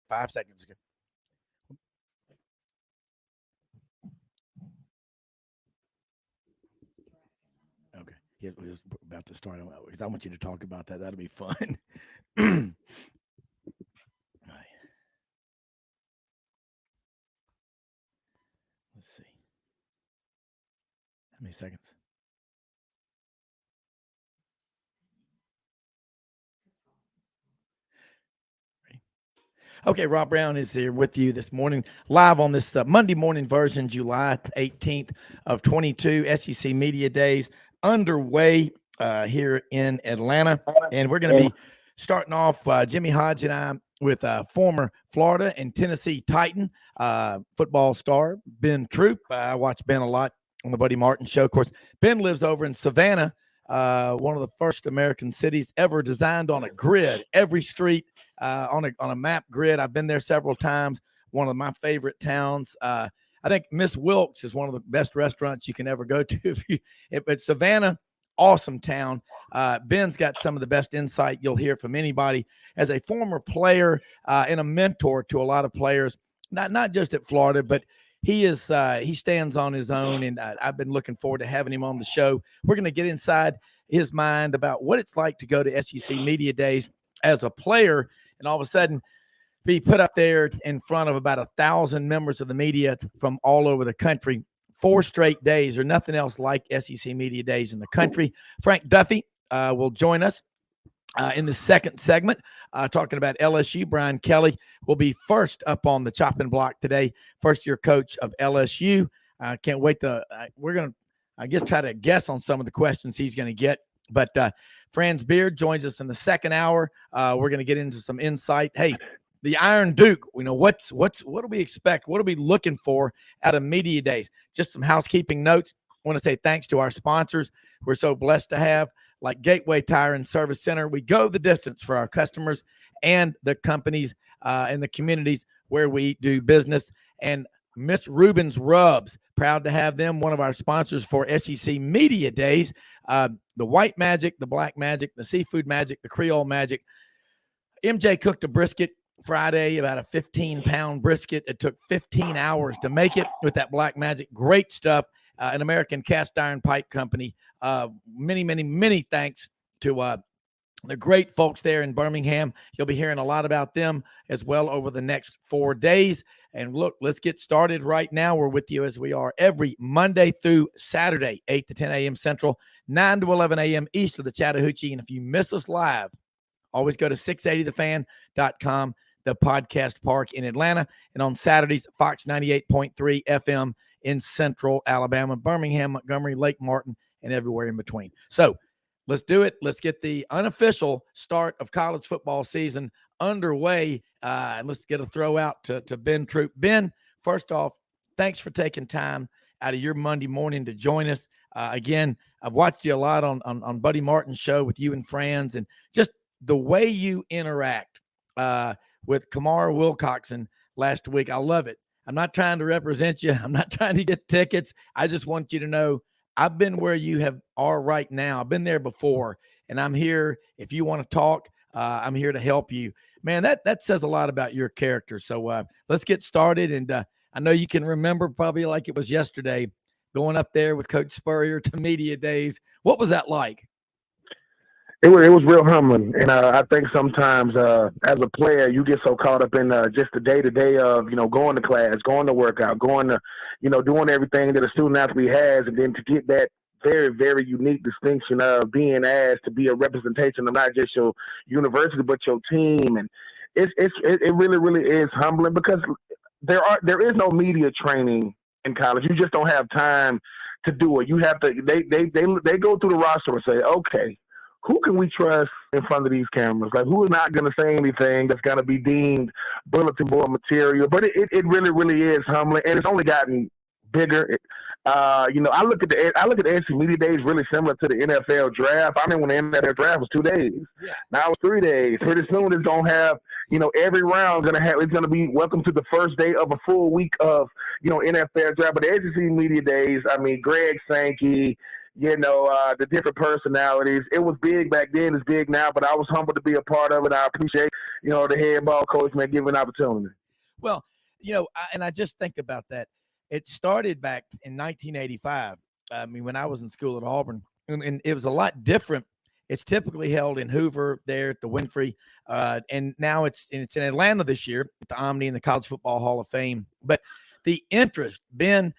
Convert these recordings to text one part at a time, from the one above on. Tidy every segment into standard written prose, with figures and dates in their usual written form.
5 seconds ago. Okay. Yeah, we're just about to start because I want you to talk about that. That'll be fun. All right. Let's see. How many seconds? Okay, Rob Brown is here with you this morning, live on this Monday morning version, July 18th of 22, SEC Media Days underway here in Atlanta. And we're going to be starting off, Jimmy Hodge and I, with former Florida and Tennessee Titan football star, Ben Troup. I watch Ben a lot on the Buddy Martin Show. Of course, Ben lives over in Savannah, one of the first American cities ever designed on a grid. Every street on a map grid. I've been there several times. One of my favorite towns. I think Miss Wilkes is one of the best restaurants you can ever go to. But Savannah, awesome town. Ben's got some of the best insight you'll hear from anybody as a former player and a mentor to a lot of players, not just at Florida, but he stands on his own, and I've been looking forward to having him on the show. We're going to get inside his mind about what it's like to go to SEC Media Days as a player and all of a sudden be put up there in front of about 1,000 members of the media from all over the country. 4 straight days, or nothing else like SEC Media Days in the country. Frank Duffy will join us in the second segment, talking about LSU. Brian Kelly will be first up on the chopping block today, first-year coach of LSU. Can't wait we're going to, I guess, try to guess on some of the questions he's going to get. But Franz Beard joins us in the second hour. We're going to get into some insight. Hey, the Iron Duke, what do we expect? What are we looking for out of Media Days? Just some housekeeping notes. I want to say thanks to our sponsors. We're so blessed to have, like Gateway Tire and Service Center. We go the distance for our customers and the companies and the communities where we do business. And Miss Rubin's Rubs, proud to have them, one of our sponsors for SEC Media Days. The White Magic, the Black Magic, the Seafood Magic, the Creole Magic. MJ cooked a brisket Friday, about a 15-pound brisket. It took 15 hours to make it with that Black Magic. Great stuff. An American cast iron pipe company. Many thanks to the great folks there in Birmingham. You'll be hearing a lot about them as well over the next 4 days. And look, let's get started right now. We're with you as we are every Monday through Saturday, 8 to 10 a.m. Central, 9 to 11 a.m. east of the Chattahoochee. And if you miss us live, always go to 680thefan.com, the podcast park in Atlanta. And on Saturdays, Fox 98.3 FM in Central Alabama, Birmingham, Montgomery, Lake Martin, and everywhere in between. So let's do it. Let's get the unofficial start of college football season underway. And let's get a throw out to Ben Troup. Ben, first off, thanks for taking time out of your Monday morning to join us. Again, I've watched you a lot on Buddy Martin's show with you and friends, and just the way you interact with Kamara Wilcoxon last week. I love it. I'm not trying to represent you. I'm not trying to get tickets. I just want you to know I've been where you are right now. I've been there before, and I'm here. If you want to talk, I'm here to help you. Man, that says a lot about your character. So let's get started. And I know you can remember probably like it was yesterday going up there with Coach Spurrier to Media Days. What was that like? It was real humbling, and I think sometimes as a player you get so caught up in just the day-to-day of going to class, going to workout, going to doing everything that a student athlete has, and then to get that very, very unique distinction of being asked to be a representation of not just your university but your team, and it really, really is humbling because there is no media training in college. You just don't have time to do it. You have to they go through the roster and say, okay, who can we trust in front of these cameras? Like, who is not going to say anything that's going to be deemed bulletin board material? But it really, really is humbling, and it's only gotten bigger. I look at the SEC Media Days really similar to the NFL draft. I mean, when the NFL draft was 2 days, now it's 3 days. Pretty soon it's going to have, every round it's going to be welcome to the first day of a full week of, NFL draft. But the SEC Media Days, I mean, Greg Sankey, the different personalities. It was big back then, it's big now, but I was humbled to be a part of it. I appreciate, the head ball coach, man, giving an opportunity. Well, and I just think about that. It started back in 1985. I mean, when I was in school at Auburn, and it was a lot different. It's typically held in Hoover there at the Winfrey, and now it's in Atlanta this year at the Omni and the College Football Hall of Fame. But the interest, Ben,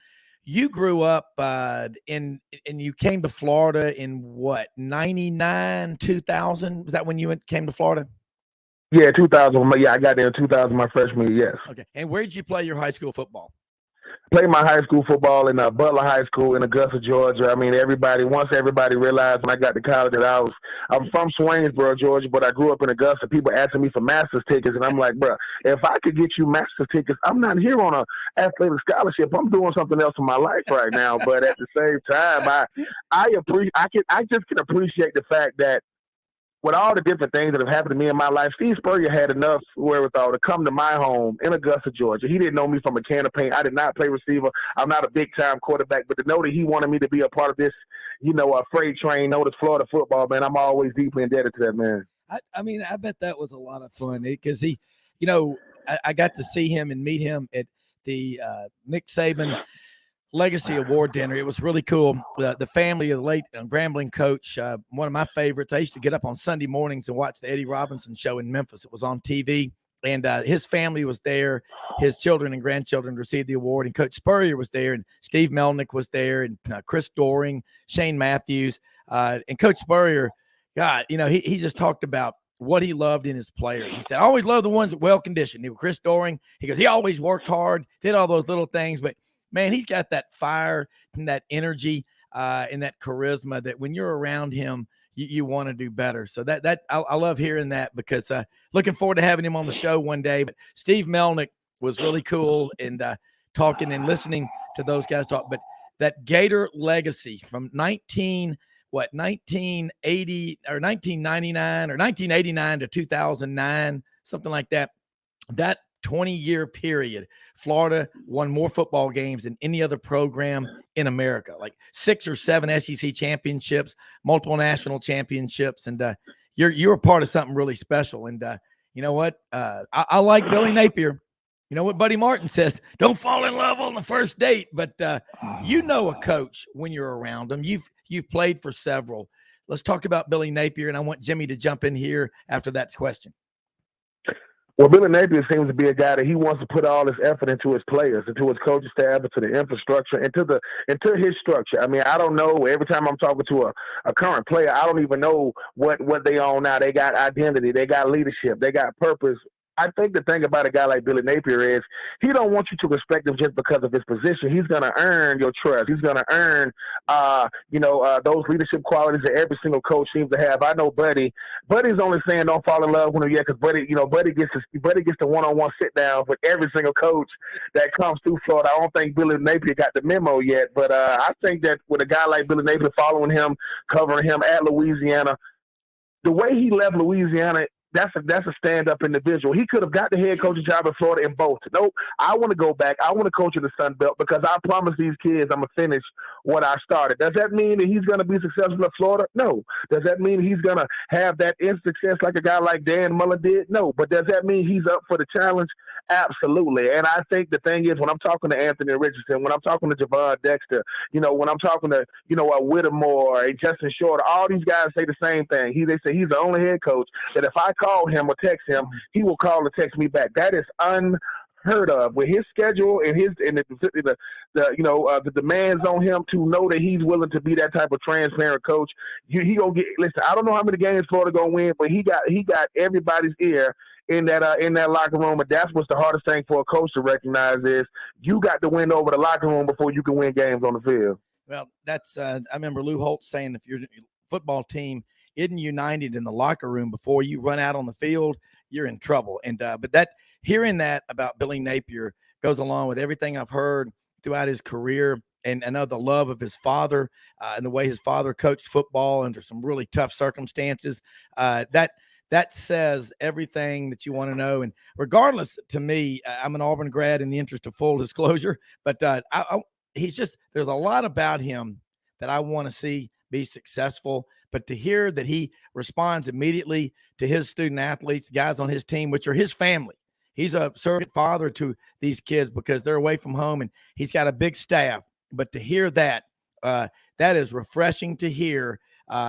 you grew up and you came to Florida in what, 99, 2000? Was that when you came to Florida? Yeah, 2000. Yeah, I got there in 2000, my freshman year, yes. Okay. And where did you play your high school football? Played my high school football in Butler High School in Augusta, Georgia. I mean, once everybody realized when I got to college that I'm from Swainsboro, Georgia, but I grew up in Augusta. People asking me for master's tickets, and I'm like, bro, if I could get you master's tickets, I'm not here on a athletic scholarship. I'm doing something else in my life right now. But at the same time, I just can appreciate the fact that with all the different things that have happened to me in my life, Steve Spurrier had enough wherewithal to come to my home in Augusta, Georgia. He didn't know me from a can of paint. I did not play receiver. I'm not a big-time quarterback, but to know that he wanted me to be a part of this, a freight train, know this Florida football, man, I'm always deeply indebted to that, man. I mean, I bet that was a lot of fun because he, I got to see him and meet him at the Nick Saban Legacy Award dinner. It was really cool. The family of the late Grambling coach, one of my favorites. I used to get up on Sunday mornings and watch the Eddie Robinson show in Memphis. It was on TV, and his family was there. His children and grandchildren received the award, and Coach Spurrier was there, and Steve Melnick was there, and Chris Doring, Shane Matthews, and Coach Spurrier. God, he just talked about what he loved in his players. He said, I always love the ones that well-conditioned. Chris Doring, he goes, he always worked hard, did all those little things, but man, he's got that fire and that energy and that charisma that when you're around him, you want to do better. So I love hearing that because looking forward to having him on the show one day. But Steve Melnick was really cool and talking and listening to those guys talk. But that Gator legacy from 1980 or 1999 or 1989 to 2009, something like that. That 20-year period, Florida won more football games than any other program in America, like 6 or 7 SEC championships, multiple national championships. And you're a part of something really special. And you know what? I like Billy Napier. You know what Buddy Martin says, don't fall in love on the first date, but a coach when you're around him. You've played for several. Let's talk about Billy Napier, and I want Jimmy to jump in here after that question. Well, Billy Napier seems to be a guy that he wants to put all his effort into his players, into his coaching staff, into the infrastructure, into his structure. I mean, I don't know. Every time I'm talking to a current player, I don't even know what they own now. They got identity, they got leadership, they got purpose. I think the thing about a guy like Billy Napier is he don't want you to respect him just because of his position. He's going to earn your trust. He's going to earn, those leadership qualities that every single coach seems to have. I know Buddy's only saying don't fall in love with him yet because Buddy gets the one-on-one sit down with every single coach that comes through Florida. I don't think Billy Napier got the memo yet, but I think that with a guy like Billy Napier following him, covering him at Louisiana, the way he left Louisiana, that's a stand-up individual. He could have got the head coaching job in Florida in both. Nope, I want to go back. I want to coach in the Sun Belt because I promise these kids I'm going to finish what I started. Does that mean that he's going to be successful in Florida? No. Does that mean he's going to have that instant success like a guy like Dan Mullen did? No. But does that mean he's up for the challenge? Absolutely. And I think the thing is, when I'm talking to Anthony Richardson, when I'm talking to Javon Dexter, when I'm talking to, Whittemore and Justin Short, all these guys say the same thing. They say he's the only head coach that if I call him or text him, he will call or text me back. That is unheard of with his schedule and the demands on him to know that he's willing to be that type of transparent coach. He gonna get. Listen, I don't know how many games Florida gonna win, but he got everybody's ear in that locker room, and that's what's the hardest thing for a coach to recognize is you got to win over the locker room before you can win games on the field. Well, that's I remember Lou Holtz saying if your football team isn't united in the locker room before you run out on the field, you're in trouble. And but hearing that about Billy Napier goes along with everything I've heard throughout his career, and I know the love of his father and the way his father coached football under some really tough circumstances. That says everything that you want to know. And regardless, to me, I'm an Auburn grad in the interest of full disclosure, but there's a lot about him that I want to see be successful. But to hear that he responds immediately to his student athletes, the guys on his team, which are his family. He's a surrogate father to these kids because they're away from home and he's got a big staff. But to hear that, that is refreshing to hear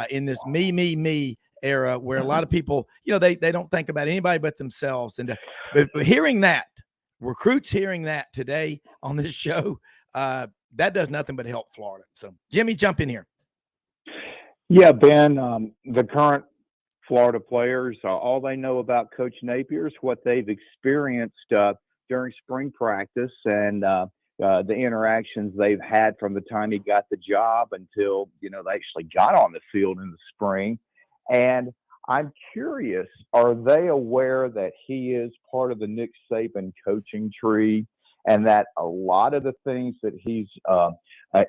in this me era where a lot of people, they don't think about anybody but themselves. And but hearing that, recruits hearing that today on this show, that does nothing but help Florida. So, Jimmy, jump in here. Yeah, Ben, the current Florida players, all they know about Coach Napier is what they've experienced during spring practice and the interactions they've had from the time he got the job until, they actually got on the field in the spring. And I'm curious, are they aware that he is part of the Nick Saban coaching tree and that a lot of the things that he's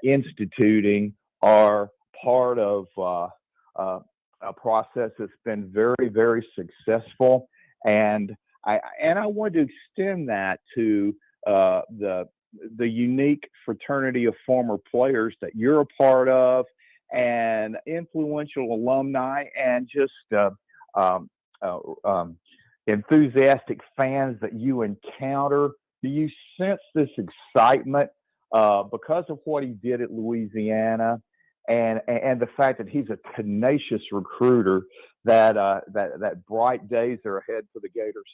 instituting are part of a process that's been very, very successful? And I wanted to extend that to the unique fraternity of former players that you're a part of, and influential alumni, and just enthusiastic fans that you encounter. Do you sense this excitement because of what he did at Louisiana, and the fact that he's a tenacious recruiter, that bright days are ahead for the Gators?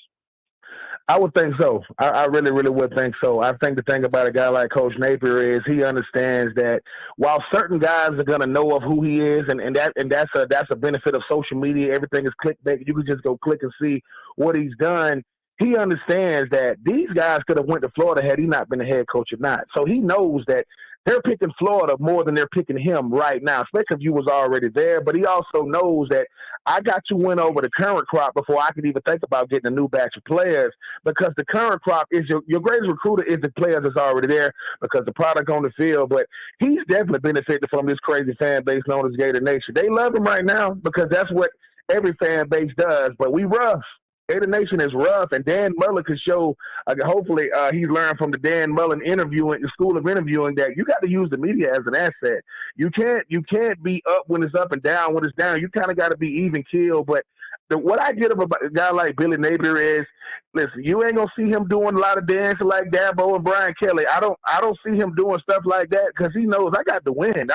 I would think so. I really, really would think so. I think the thing about a guy like Coach Napier is he understands that while certain guys are going to know of who he is, and that's a benefit of social media. Everything is clickbait. You can just go click and see what he's done. He understands that these guys could have went to Florida had he not been the head coach or not. So he knows that they're picking Florida more than they're picking him right now, especially if you was already there. But he also knows that I got to win over the current crop before I could even think about getting a new batch of players, because the current crop is your greatest recruiter is the players that's already there because the product on the field. But he's definitely benefited from this crazy fan base known as Gator Nation. They love him right now because that's what every fan base does. But we rough. Gator Nation is rough, and Dan Mullen could show, hopefully he's learned from the Dan Mullen interviewing, the school of interviewing, that you got to use the media as an asset. You can't be up when it's up and down when it's down. You kind of got to be even keel. But what I get about a guy like Billy Napier is, listen, you ain't gonna see him doing a lot of dancing like Dabo and Brian Kelly. I don't see him doing stuff like that because he knows I got the win.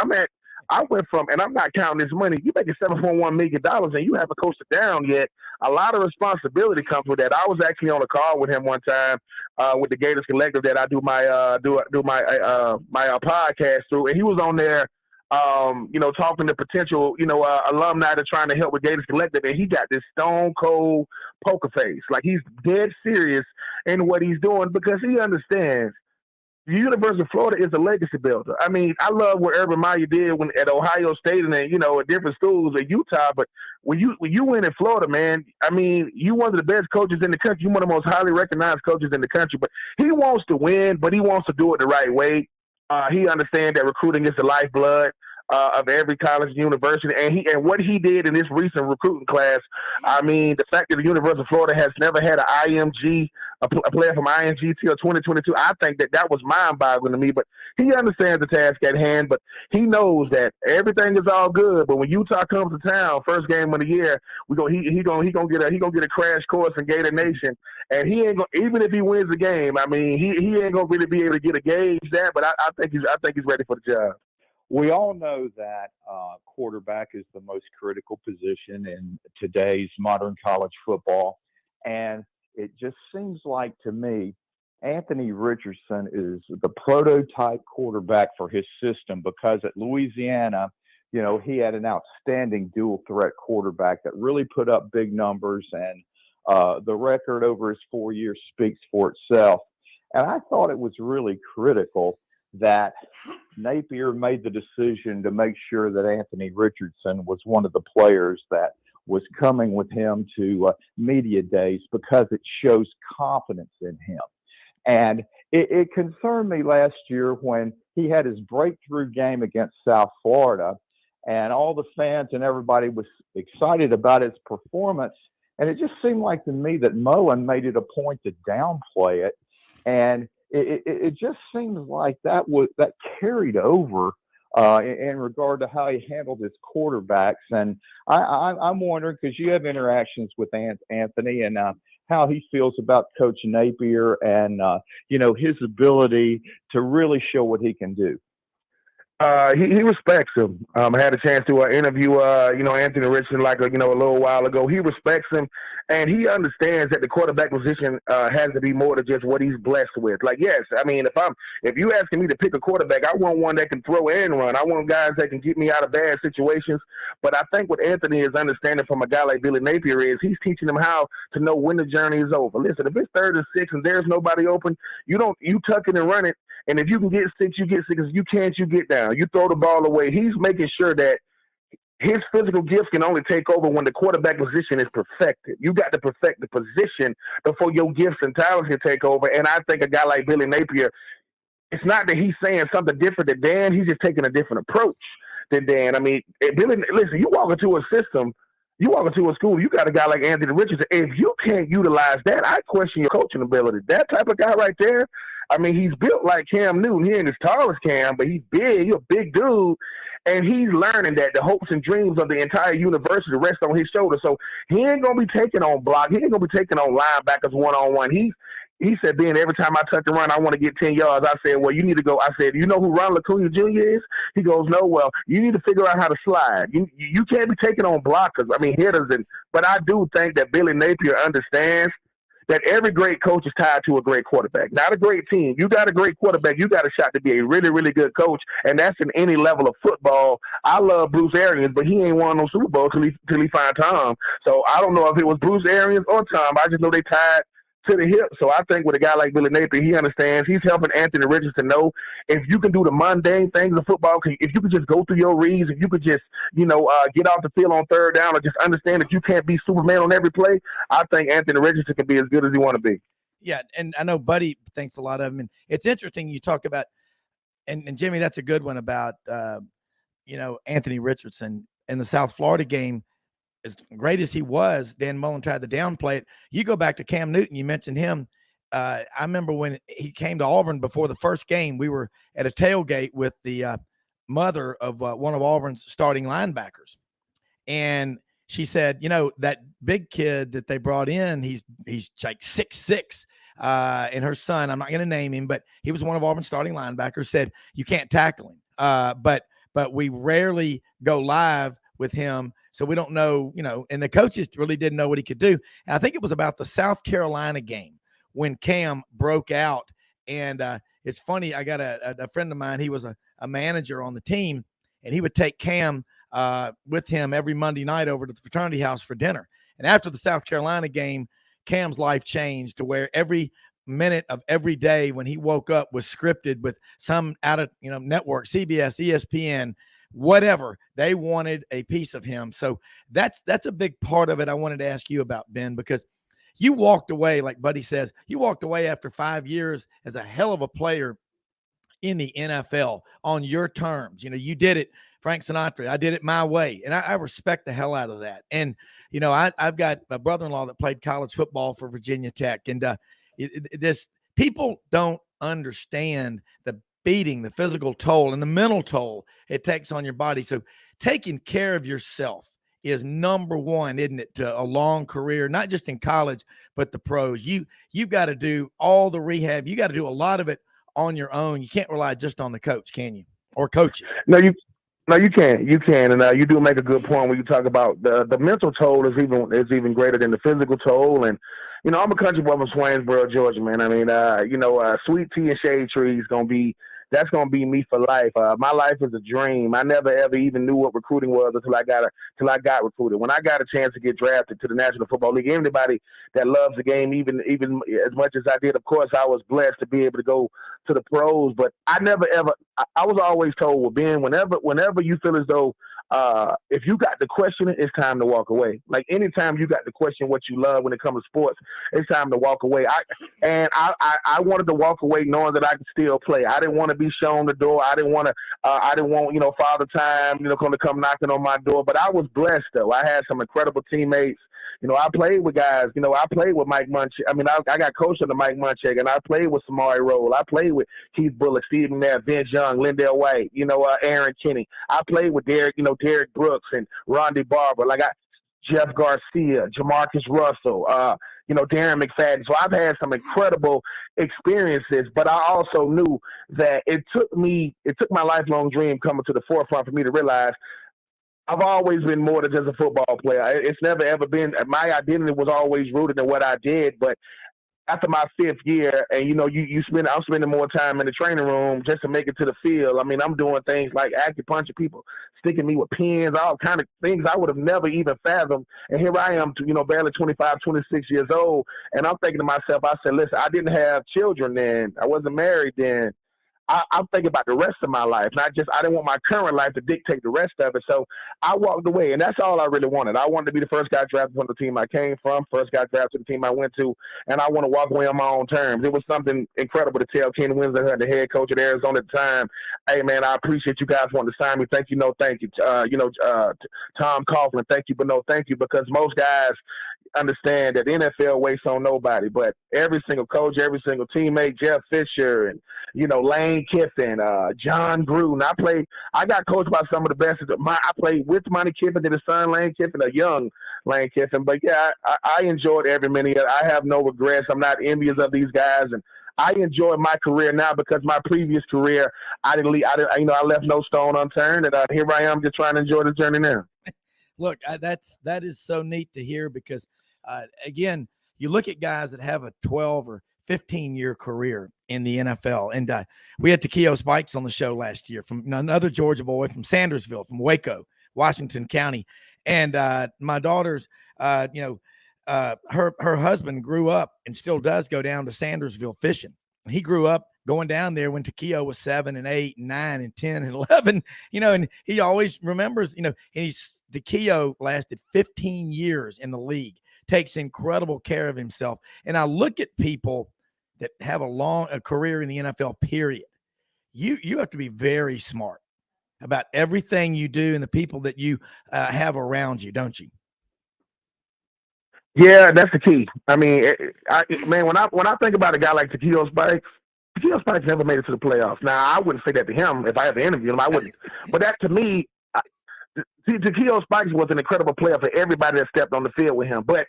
I went from, and I'm not counting this money, you making $7.1 million and you haven't coasted down yet. A lot of responsibility comes with that. I was actually on a call with him one time with the Gators Collective that I do my podcast through, and he was on there, talking to potential, alumni that's trying to help with Gators Collective, and he got this stone cold poker face. Like, he's dead serious in what he's doing because he understands the University of Florida is a legacy builder. I mean, I love what Urban Meyer did when at Ohio State and then, at different schools at Utah. But when you win in Florida, man, I mean, you one of the best coaches in the country. You're one of the most highly recognized coaches in the country. But he wants to win, but he wants to do it the right way. He understands that recruiting is the lifeblood of every college and university, and what he did in this recent recruiting class. I mean, the fact that the University of Florida has never had an IMG, a player from IMG till 2022, I think that was mind-boggling to me. But he understands the task at hand. But he knows that everything is all good. But when Utah comes to town, first game of the year, he gonna get a crash course in Gator Nation. And he ain't gonna, even if he wins the game, I mean, he ain't gonna really be able to get a gauge that. But I think he's ready for the job. We all know that quarterback is the most critical position in today's modern college football. And it just seems like to me, Anthony Richardson is the prototype quarterback for his system, because at Louisiana, he had an outstanding dual threat quarterback that really put up big numbers, and the record over his 4 years speaks for itself. And I thought it was really critical that Napier made the decision to make sure that Anthony Richardson was one of the players that was coming with him to media days, because it shows confidence in him. And it concerned me last year when he had his breakthrough game against South Florida, and all the fans and everybody was excited about his performance. And it just seemed like to me that Mullen made it a point to downplay it. And it just seems like that carried over in regard to how he handled his quarterbacks. And I'm wondering, because you have interactions with Anthony, and how he feels about Coach Napier and, his ability to really show what he can do. He respects him. I had a chance to interview, Anthony Richardson a little while ago. He respects him, and he understands that the quarterback position has to be more than just what he's blessed with. Like, yes, I mean, if you asking me to pick a quarterback, I want one that can throw and run. I want guys that can get me out of bad situations. But I think what Anthony is understanding from a guy like Billy Napier is he's teaching him how to know when the journey is over. Listen, if it's 3rd and 6 and there's nobody open, you tuck it and run it. And if you can get 6, you get 6. If you can't, you get down. You throw the ball away. He's making sure that his physical gifts can only take over when the quarterback position is perfected. You got to perfect the position before your gifts and talents can take over. And I think a guy like Billy Napier, it's not that he's saying something different than Dan. He's just taking a different approach than Dan. I mean, Billy, listen, you walk into a system, you walk into a school, you got a guy like Anthony Richardson. If you can't utilize that, I question your coaching ability. That type of guy right there, I mean, he's built like Cam Newton. He ain't as tall as Cam, but he's big. He's a big dude. And he's learning that the hopes and dreams of the entire university rest on his shoulders. So he ain't going to be taking on block. He ain't going to be taking on linebackers one-on-one. He said, Ben, every time I touch and run, I want to get 10 yards. I said, well, you need to go. I said, you know who Ron LaCuna Jr. is? He goes, no, well, you need to figure out how to slide. You can't be taking on blockers. I mean, hitters. But I do think that Billy Napier understands that every great coach is tied to a great quarterback. Not a great team. You got a great quarterback. You got a shot to be a really, really good coach, and that's in any level of football. I love Bruce Arians, but he ain't won no Super Bowl till he find Tom. So I don't know if it was Bruce Arians or Tom. I just know they tied to the hip. So I think with a guy like Billy Napier, he understands. He's helping Anthony Richardson know if you can do the mundane things of football, if you could just go through your reads, if you could just, get off the field on 3rd down, or just understand that you can't be Superman on every play, I think Anthony Richardson can be as good as he want to be. Yeah, and I know Buddy thinks a lot of him. And it's interesting you talk about, and Jimmy, that's a good one about, Anthony Richardson in the South Florida game. As great as he was, Dan Mullen tried to downplay it. You go back to Cam Newton, you mentioned him. I remember when he came to Auburn before the first game, we were at a tailgate with the mother of one of Auburn's starting linebackers. And she said, that big kid that they brought in, he's like 6'6", and her son, I'm not going to name him, but he was one of Auburn's starting linebackers, said, you can't tackle him. But we rarely go live with him. So we don't know, and the coaches really didn't know what he could do. And I think it was about the South Carolina game when Cam broke out. And it's funny, I got a friend of mine, he was a manager on the team, and he would take Cam with him every Monday night over to the fraternity house for dinner. And after the South Carolina game, Cam's life changed to where every minute of every day when he woke up was scripted with some out of network, CBS, ESPN, whatever. They wanted a piece of him. So that's a big part of it. I wanted to ask you about, Ben, because you walked away, like Buddy says, you walked away after 5 years as a hell of a player in the NFL on your terms. You did it, Frank Sinatra. I did it my way. And I respect the hell out of that. And, I've got a brother-in-law that played college football for Virginia Tech. And people don't understand the beating, the physical toll, and the mental toll it takes on your body. So taking care of yourself is number one, isn't it, to a long career, not just in college, but the pros. You've got to do all the rehab. You got to do a lot of it on your own. You can't rely just on the coach, can you? Or coaches. No, you can. You can. And you do make a good point when you talk about the mental toll is even greater than the physical toll. And, I'm a country boy from Swainsboro, Georgia, man. I mean, sweet tea and shade tree is that's going to be me for life. My life is a dream. I never, ever even knew what recruiting was until I got recruited. When I got a chance to get drafted to the National Football League, anybody that loves the game, even as much as I did, of course, I was blessed to be able to go to the pros. But I never, ever, I was always told, well, Ben, whenever you feel as though if you got to question it, it's time to walk away. Like anytime you got to question what you love when it comes to sports, it's time to walk away. I wanted to walk away knowing that I could still play. I didn't want to be shown the door. I didn't want Father Time, going to come knocking on my door. But I was blessed though. I had some incredible teammates. I played with guys. I played with Mike Munchak. I mean, I got coached under Mike Munchak, and I played with Samari Rolle. I played with Keith Bullock, Steve McNair, Vince Young, Lindell White, Aaron Kinney. I played with Derek Brooks and Rondy Barber. Jeff Garcia, Jamarcus Russell, Darren McFadden. So I've had some incredible experiences, but I also knew that it took my lifelong dream coming to the forefront for me to realize I've always been more than just a football player. It's never ever been, my identity was always rooted in what I did, but after my 5th year, and I'm spending more time in the training room just to make it to the field. I mean, I'm doing things like acupuncture, people sticking me with pins, all kind of things I would have never even fathomed. And here I am, barely 25, 26 years old, and I'm thinking to myself, I said, listen, I didn't have children then, I wasn't married then. I'm thinking about the rest of my life, I didn't want my current life to dictate the rest of it. So I walked away, and that's all I really wanted. I wanted to be the first guy drafted from the team I came from, first guy drafted to the team I went to, and I want to walk away on my own terms. It was something incredible to tell Ken Winslow, the head coach at Arizona at the time, hey, man, I appreciate you guys wanting to sign me. Thank you, no thank you. Tom Coughlin, thank you, but no thank you, because most guys understand that the NFL waits on nobody, but every single coach, every single teammate, Jeff Fisher and Lane Kiffin, John Gruden. I got coached by some of the best. I played with Monty Kiffin and his son Lane Kiffin, a young Lane Kiffin. But yeah, I enjoyed every minute. I have no regrets. I'm not envious of these guys, and I enjoy my career now because my previous career, I left no stone unturned, and here I am just trying to enjoy the journey now. Look, that is so neat to hear because, again, you look at guys that have a 12 or 15-year career in the NFL. And we had Takeo Spikes on the show last year from another Georgia boy from Sandersville, from Waco, Washington County. And my daughter's, her husband grew up and still does go down to Sandersville fishing. He grew up going down there when Takeo was 7 and 8 and 9 and 10 and 11, and he always remembers, and Takeo lasted 15 years in the league, takes incredible care of himself. And I look at people that have a career in the NFL, period. You have to be very smart about everything you do and the people that you have around you, don't you? Yeah, that's the key. I mean, when I think about a guy like Takeo Spikes never made it to the playoffs. Now, I wouldn't say that to him if I had to interview him. I wouldn't. But that, to me, Takeo Spikes was an incredible player for everybody that stepped on the field with him. But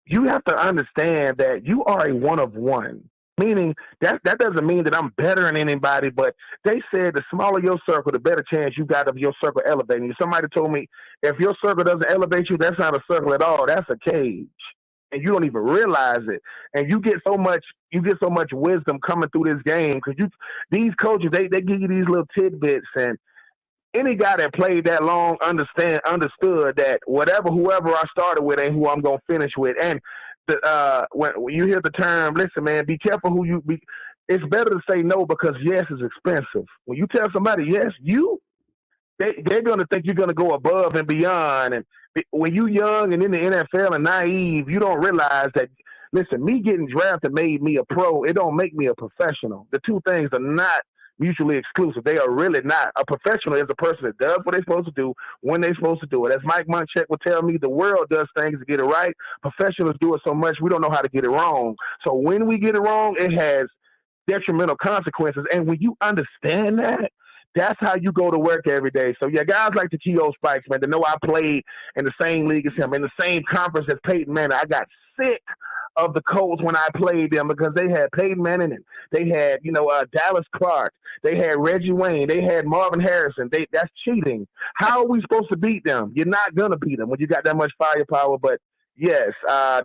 you have to understand that you are a one of one. Meaning that doesn't mean that I'm better than anybody, but they said the smaller your circle, the better chance you got of your circle elevating. Somebody told me if your circle doesn't elevate you, that's not a circle at all. That's a cage. And you don't even realize it. And you get so much wisdom coming through this game because these coaches, they give you these little tidbits, and any guy that played that long understood that whoever I started with ain't who I'm gonna finish with. And when you hear the term, listen, man, be careful who you be. It's better to say no because yes is expensive. When you tell somebody yes, they're gonna think you're gonna go above and beyond. And when you young and in the NFL and naive, you don't realize that. Listen, me getting drafted made me a pro. It don't make me a professional. The two things are not mutually exclusive. They are really not. A professional is a person that does what they're supposed to do when they're supposed to do it. As Mike Munchak would tell me, the world does things to get it right. Professionals do it so much we don't know how to get it wrong. So when we get it wrong, it has detrimental consequences. And when you understand that, that's how you go to work every day. So yeah, guys like Takeo Spikes, man, to know I played in the same league as him, in the same conference as Peyton Manning. I got sick of the Colts when I played them because they had Peyton Manning and they had, Dallas Clark. They had Reggie Wayne. They had Marvin Harrison. That's cheating. How are we supposed to beat them? You're not going to beat them when you got that much firepower. But yes,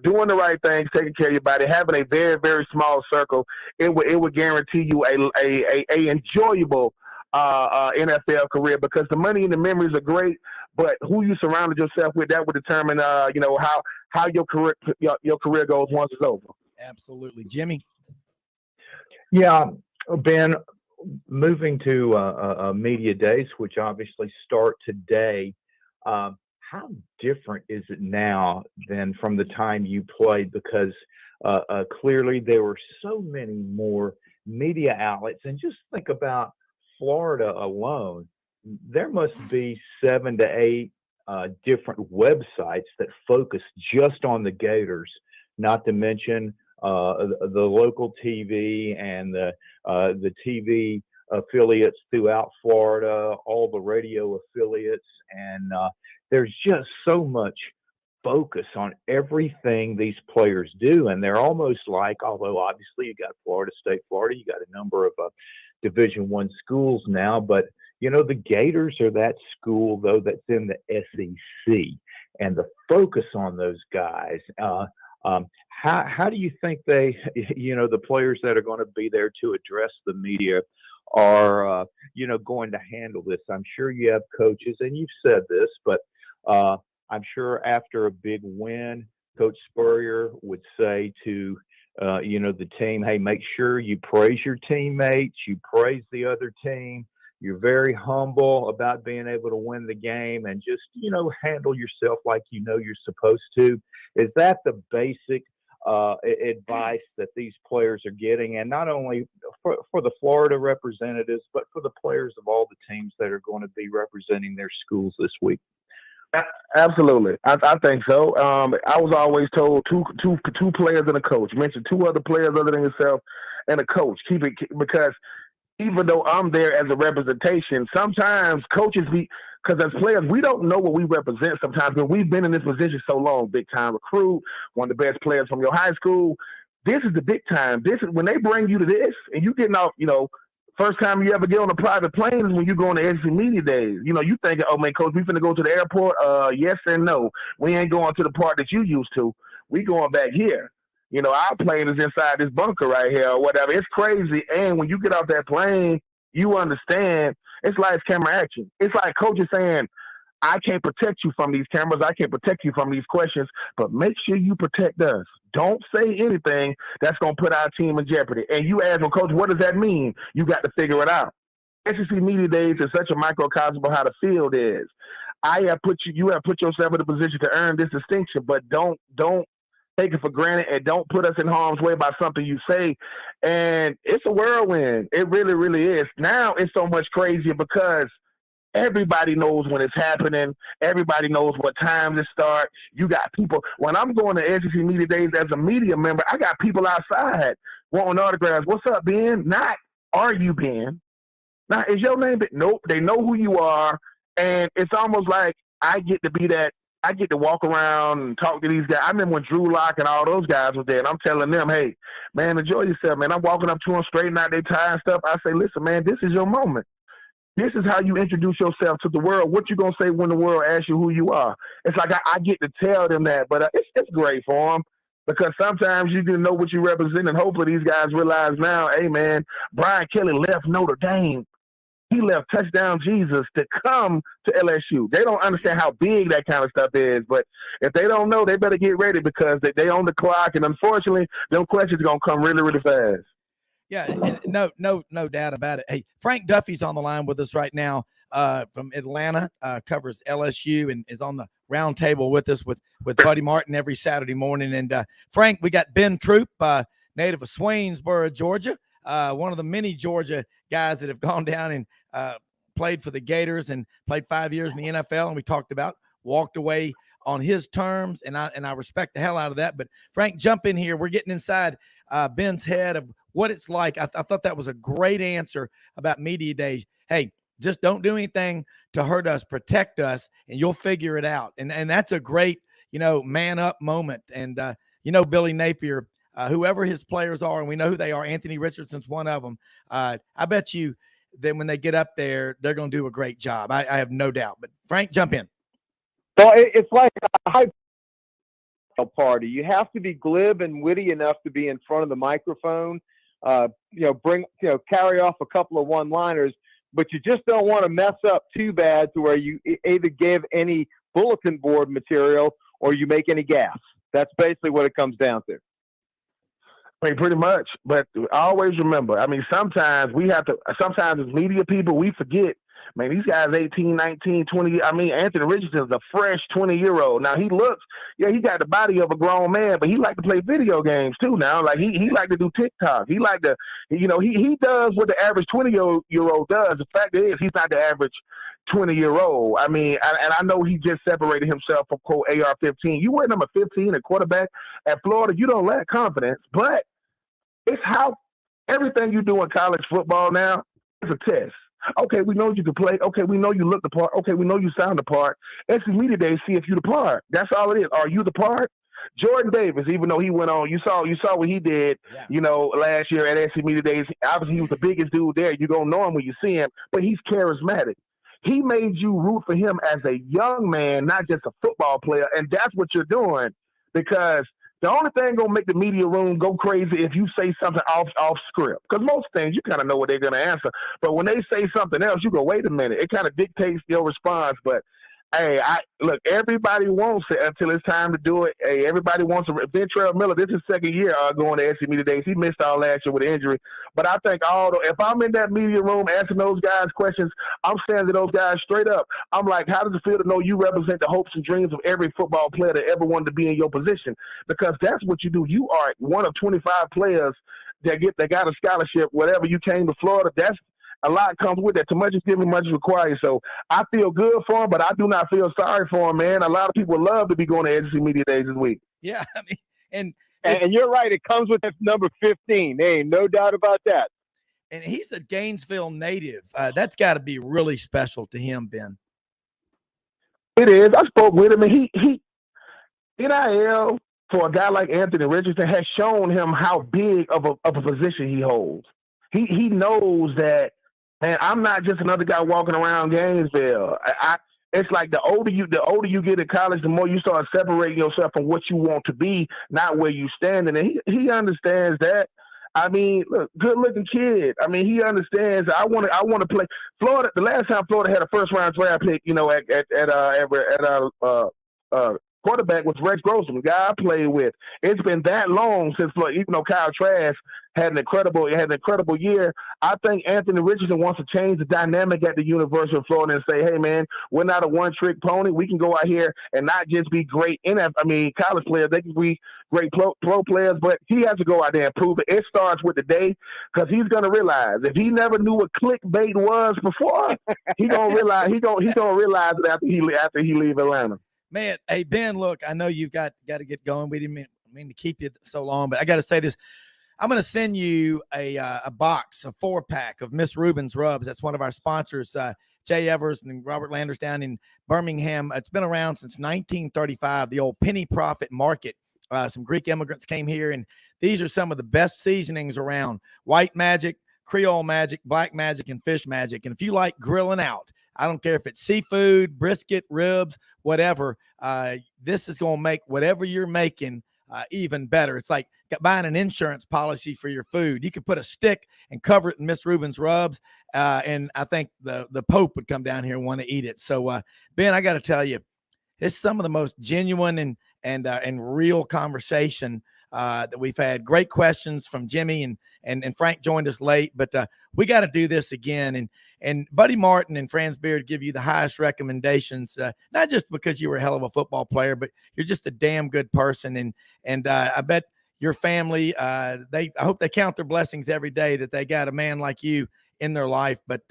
doing the right things, taking care of your body, having a very, very small circle, it would guarantee you a enjoyable NFL career because the money and the memories are great, but who you surrounded yourself with, that would determine, how your career goes once it's over. Absolutely. Jimmy? Yeah, Ben, moving to media days, which obviously start today, how different is it now than from the time you played? Because clearly there were so many more media outlets. And just think about Florida alone. There must be 7 to 8 different websites that focus just on the Gators, not to mention the local TV and the TV affiliates throughout Florida, all the radio affiliates, and there's just so much focus on everything these players do, and they're almost like, although obviously you got Florida State, Florida, you got a number of Division I schools now, but the Gators are that school though that's in the SEC, and the focus on those guys. How do you think they, the players that are going to be there to address the media are, going to handle this? I'm sure you have coaches, and you've said this, but I'm sure after a big win, Coach Spurrier would say to, the team, hey, make sure you praise your teammates, you praise the other team. You're very humble about being able to win the game and just, handle yourself like you're supposed to. Is that the basic advice that these players are getting? And not only for the Florida representatives, but for the players of all the teams that are going to be representing their schools this week? Absolutely, I think so. I was always told two players and a coach. Mention two other players other than yourself and a coach. Keep it, because even though I'm there as a representation, sometimes coaches because as players we don't know what we represent sometimes, but we've been in this position so long. Big time recruit, one of the best players from your high school. This is the big time. This is when they bring you to this, and you getting off. First time you ever get on a private plane is when you go on the SEC Media Days. You thinking, oh man, coach, we finna go to the airport? Yes and no. We ain't going to the part that you used to. We going back here. Our plane is inside this bunker right here or whatever. It's crazy. And when you get off that plane, you understand it's lights, camera, action. It's like coaches saying, I can't protect you from these cameras. I can't protect you from these questions, but make sure you protect us. Don't say anything that's going to put our team in jeopardy. And you ask them, coach, what does that mean? You got to figure it out. SEC Media Days is such a microcosm of how the field is. You have put yourself in a position to earn this distinction, but don't take it for granted, and don't put us in harm's way by something you say. And it's a whirlwind. It really, really is. Now it's so much crazier because everybody knows when it's happening. Everybody knows what time to start. You got people. When I'm going to SEC Media Days as a media member, I got people outside wanting autographs. What's up, Ben? Not, are you Ben? Not, is your name Ben? Nope. They know who you are. And it's almost like I get to be that. I get to walk around and talk to these guys. I remember when Drew Lock and all those guys were there, and I'm telling them, hey, man, enjoy yourself, man. I'm walking up to them, straightening out their tie and stuff. I say, listen, man, this is your moment. This is how you introduce yourself to the world. What you going to say when the world asks you who you are? It's like I get to tell them that, but it's great for them because sometimes you can know what you represent, and hopefully these guys realize now, hey, man, Brian Kelly left Notre Dame. He left Touchdown Jesus to come to LSU. They don't understand how big that kind of stuff is, but if they don't know, they better get ready because they on the clock, and unfortunately, them questions are going to come really, really fast. Yeah, and no doubt about it. Hey, Frank Duffy's on the line with us right now from Atlanta, covers LSU and is on the round table with us with Buddy Martin every Saturday morning. And Frank, we got Ben Troup, native of Swainsboro, Georgia, one of the many Georgia guys that have gone down and played for the Gators and played 5 years in the NFL. And we talked about walked away on his terms, and I respect the hell out of that. But Frank, jump in here. We're getting inside Ben's head of what it's like. I thought that was a great answer about media days. Hey, just don't do anything to hurt us, protect us, and you'll figure it out. And that's a great, man up moment. And, Billy Napier, whoever his players are, and we know who they are, Anthony Richardson's one of them. I bet you that when they get up there, they're going to do a great job. I have no doubt. But Frank, jump in. Well, it's like a high party. You have to be glib and witty enough to be in front of the microphone, carry off a couple of one-liners, but you just don't want to mess up too bad to where you either give any bulletin board material or you make any gaffes. That's basically what it comes down to. I mean, pretty much. But I always remember, sometimes as media people, we forget. Man, these guys 18, 19, 20. Anthony Richardson's a fresh 20-year-old. Now, he got the body of a grown man, but he like to play video games too now. Like, he like to do TikTok. He like to, he does what the average 20-year-old does. The fact is, he's not the average 20-year-old. I mean, and I know he just separated himself from quote AR-15. You wear number 15, a quarterback at Florida, you don't lack confidence, but it's how everything you do in college football now is a test. Okay, we know you can play. Okay, we know you look the part. Okay, we know you sound the part. SEC Media Days see if you the part. That's all it is. Are you the part? Jordan Davis, even though he went on, you saw what he did, last year at SEC Media Days. Obviously, he was the biggest dude there. You're going to know him when you see him, but he's charismatic. He made you root for him as a young man, not just a football player, and that's what you're doing, because the only thing going to make the media room go crazy if you say something off script. Because most things, you kind of know what they're going to answer. But when they say something else, you go, wait a minute. It kind of dictates your response. But, hey, look, everybody wants it until it's time to do it. Hey, everybody wants it. Ventrell Miller, this is his second year going to SEC Media Days. He missed all last year with an injury. But I think if I'm in that media room asking those guys questions, I'm saying to those guys straight up, I'm like, how does it feel to know you represent the hopes and dreams of every football player that ever wanted to be in your position? Because that's what you do. You are one of 25 players that got a scholarship. Whatever you came to Florida, that's a lot comes with that. Too much is given, much is required. So I feel good for him, but I do not feel sorry for him, man. A lot of people love to be going to SEC Media Days this week. Yeah, I mean, and you're right. It comes with that number 15. There ain't no doubt about that. And he's a Gainesville native. That's got to be really special to him, Ben. It is. I spoke with him, and he NIL for a guy like Anthony Richardson has shown him how big of a position he holds. He knows that, man, I'm not just another guy walking around Gainesville. It's like the older you get in college, the more you start separating yourself from what you want to be, not where you stand. And he understands that. I mean, look, good-looking kid. I mean, he understands. I want to play Florida. The last time Florida had a first-round draft pick, at quarterback was Rex Grossman, the guy I played with. It's been that long since, even though Kyle Trask had an incredible year. I think Anthony Richardson wants to change the dynamic at the University of Florida and say, hey, man, we're not a one-trick pony. We can go out here and not just be great college players. They can be great pro players, but he has to go out there and prove it. It starts with the day, because he's going to realize if he never knew what clickbait was before, he's going to realize it after he leave Atlanta. Man, hey, Ben, look, I know you've got to get going. We didn't mean to keep you so long, but I got to say this. I'm going to send you a box, a 4-pack of Miss Rubin's Rubs. That's one of our sponsors, Jay Evers and Robert Landers down in Birmingham. It's been around since 1935, the old penny profit market. Some Greek immigrants came here, and these are some of the best seasonings around: white magic, Creole magic, black magic, and fish magic. And if you like grilling out, I don't care if it's seafood, brisket, ribs, whatever, this is going to make whatever you're making even better. It's like buying an insurance policy for your food. You could put a stick and cover it in Miss Rubin's Rubs, and I think the Pope would come down here and want to eat it. So, Ben, I got to tell you, it's some of the most genuine and real conversation that we've had. Great questions from Jimmy, and Frank joined us late, but we got to do this again. And Buddy Martin and Franz Beard give you the highest recommendations, not just because you were a hell of a football player, but you're just a damn good person. And I bet your family, I hope they count their blessings every day that they got a man like you in their life. But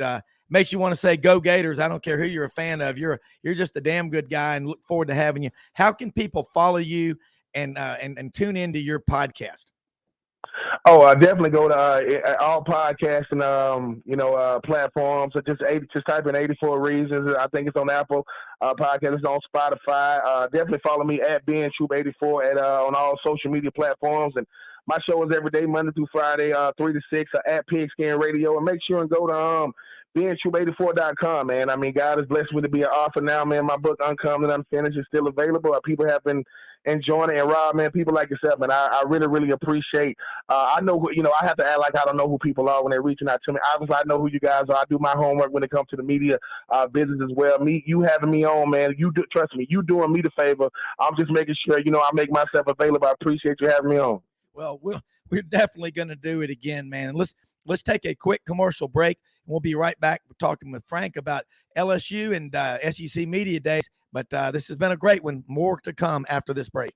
makes you want to say, go Gators. I don't care who you're a fan of. You're just a damn good guy, and look forward to having you. How can people follow you and tune into your podcast? Oh, I definitely go to all podcasts and platforms. So just type in 84 Reasons. I think it's on Apple Podcast. It's on Spotify. Definitely follow me at Ben Troup 84 on all social media platforms. And my show is every day, Monday through Friday, 3 to 6 at Pigskin Radio. And make sure and go to BenTroup84.com, man. I mean, God has blessed me to be an author now, man. My book, Uncommon and Unfinished, is still available. People have been enjoying it. And Rob, man, people like yourself, man, I really, really appreciate. I know who, I have to act like I don't know who people are when they're reaching out to me. Obviously, I know who you guys are. I do my homework when it comes to the media business as well. You having me on, man. Trust me, you doing me the favor. I'm just making sure, I make myself available. I appreciate you having me on. Well, we're definitely going to do it again, man. And let's take a quick commercial break. And we'll be right back. We're talking with Frank about LSU and SEC Media Days. But this has been a great one. More to come after this break.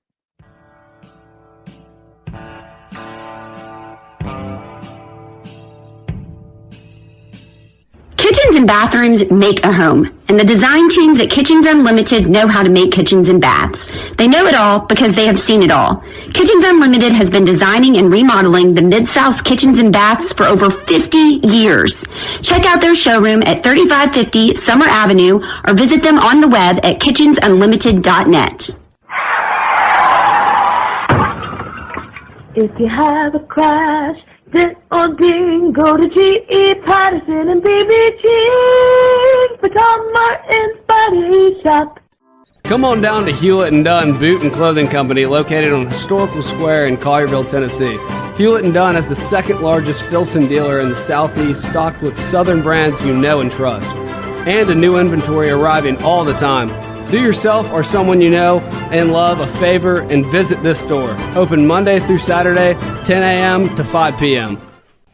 Kitchens and bathrooms make a home, and the design teams at Kitchens Unlimited know how to make kitchens and baths. They know it all because they have seen it all. Kitchens Unlimited has been designing and remodeling the Mid-South's kitchens and baths for over 50 years. Check out their showroom at 3550 Summer Avenue or visit them on the web at kitchensunlimited.net. If you have a crash, dent or ding, go to G.E. Patterson and BB for Tom Martin's Body Shop. Come on down to Hewlett & Dunn Boot and Clothing Company, located on Historical Square in Collierville, Tennessee. Hewlett & Dunn is the second largest Filson dealer in the Southeast, stocked with Southern brands you know and trust. And a new inventory arriving all the time. Do yourself or someone you know and love a favor and visit this store. Open Monday through Saturday, 10 a.m. to 5 p.m.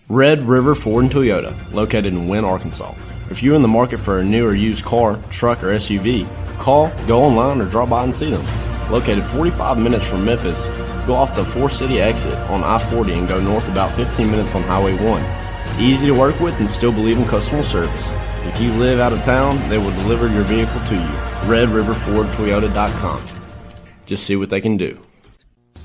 Red River Ford and Toyota, located in Wynne, Arkansas. If you're in the market for a new or used car, truck, or SUV, call, go online, or drop by and see them. Located 45 minutes from Memphis, go off the Forest City exit on I-40 and go north about 15 minutes on Highway 1. Easy to work with and still believe in customer service. If you live out of town, they will deliver your vehicle to you. RedRiverFordToyota.com. Just see what they can do.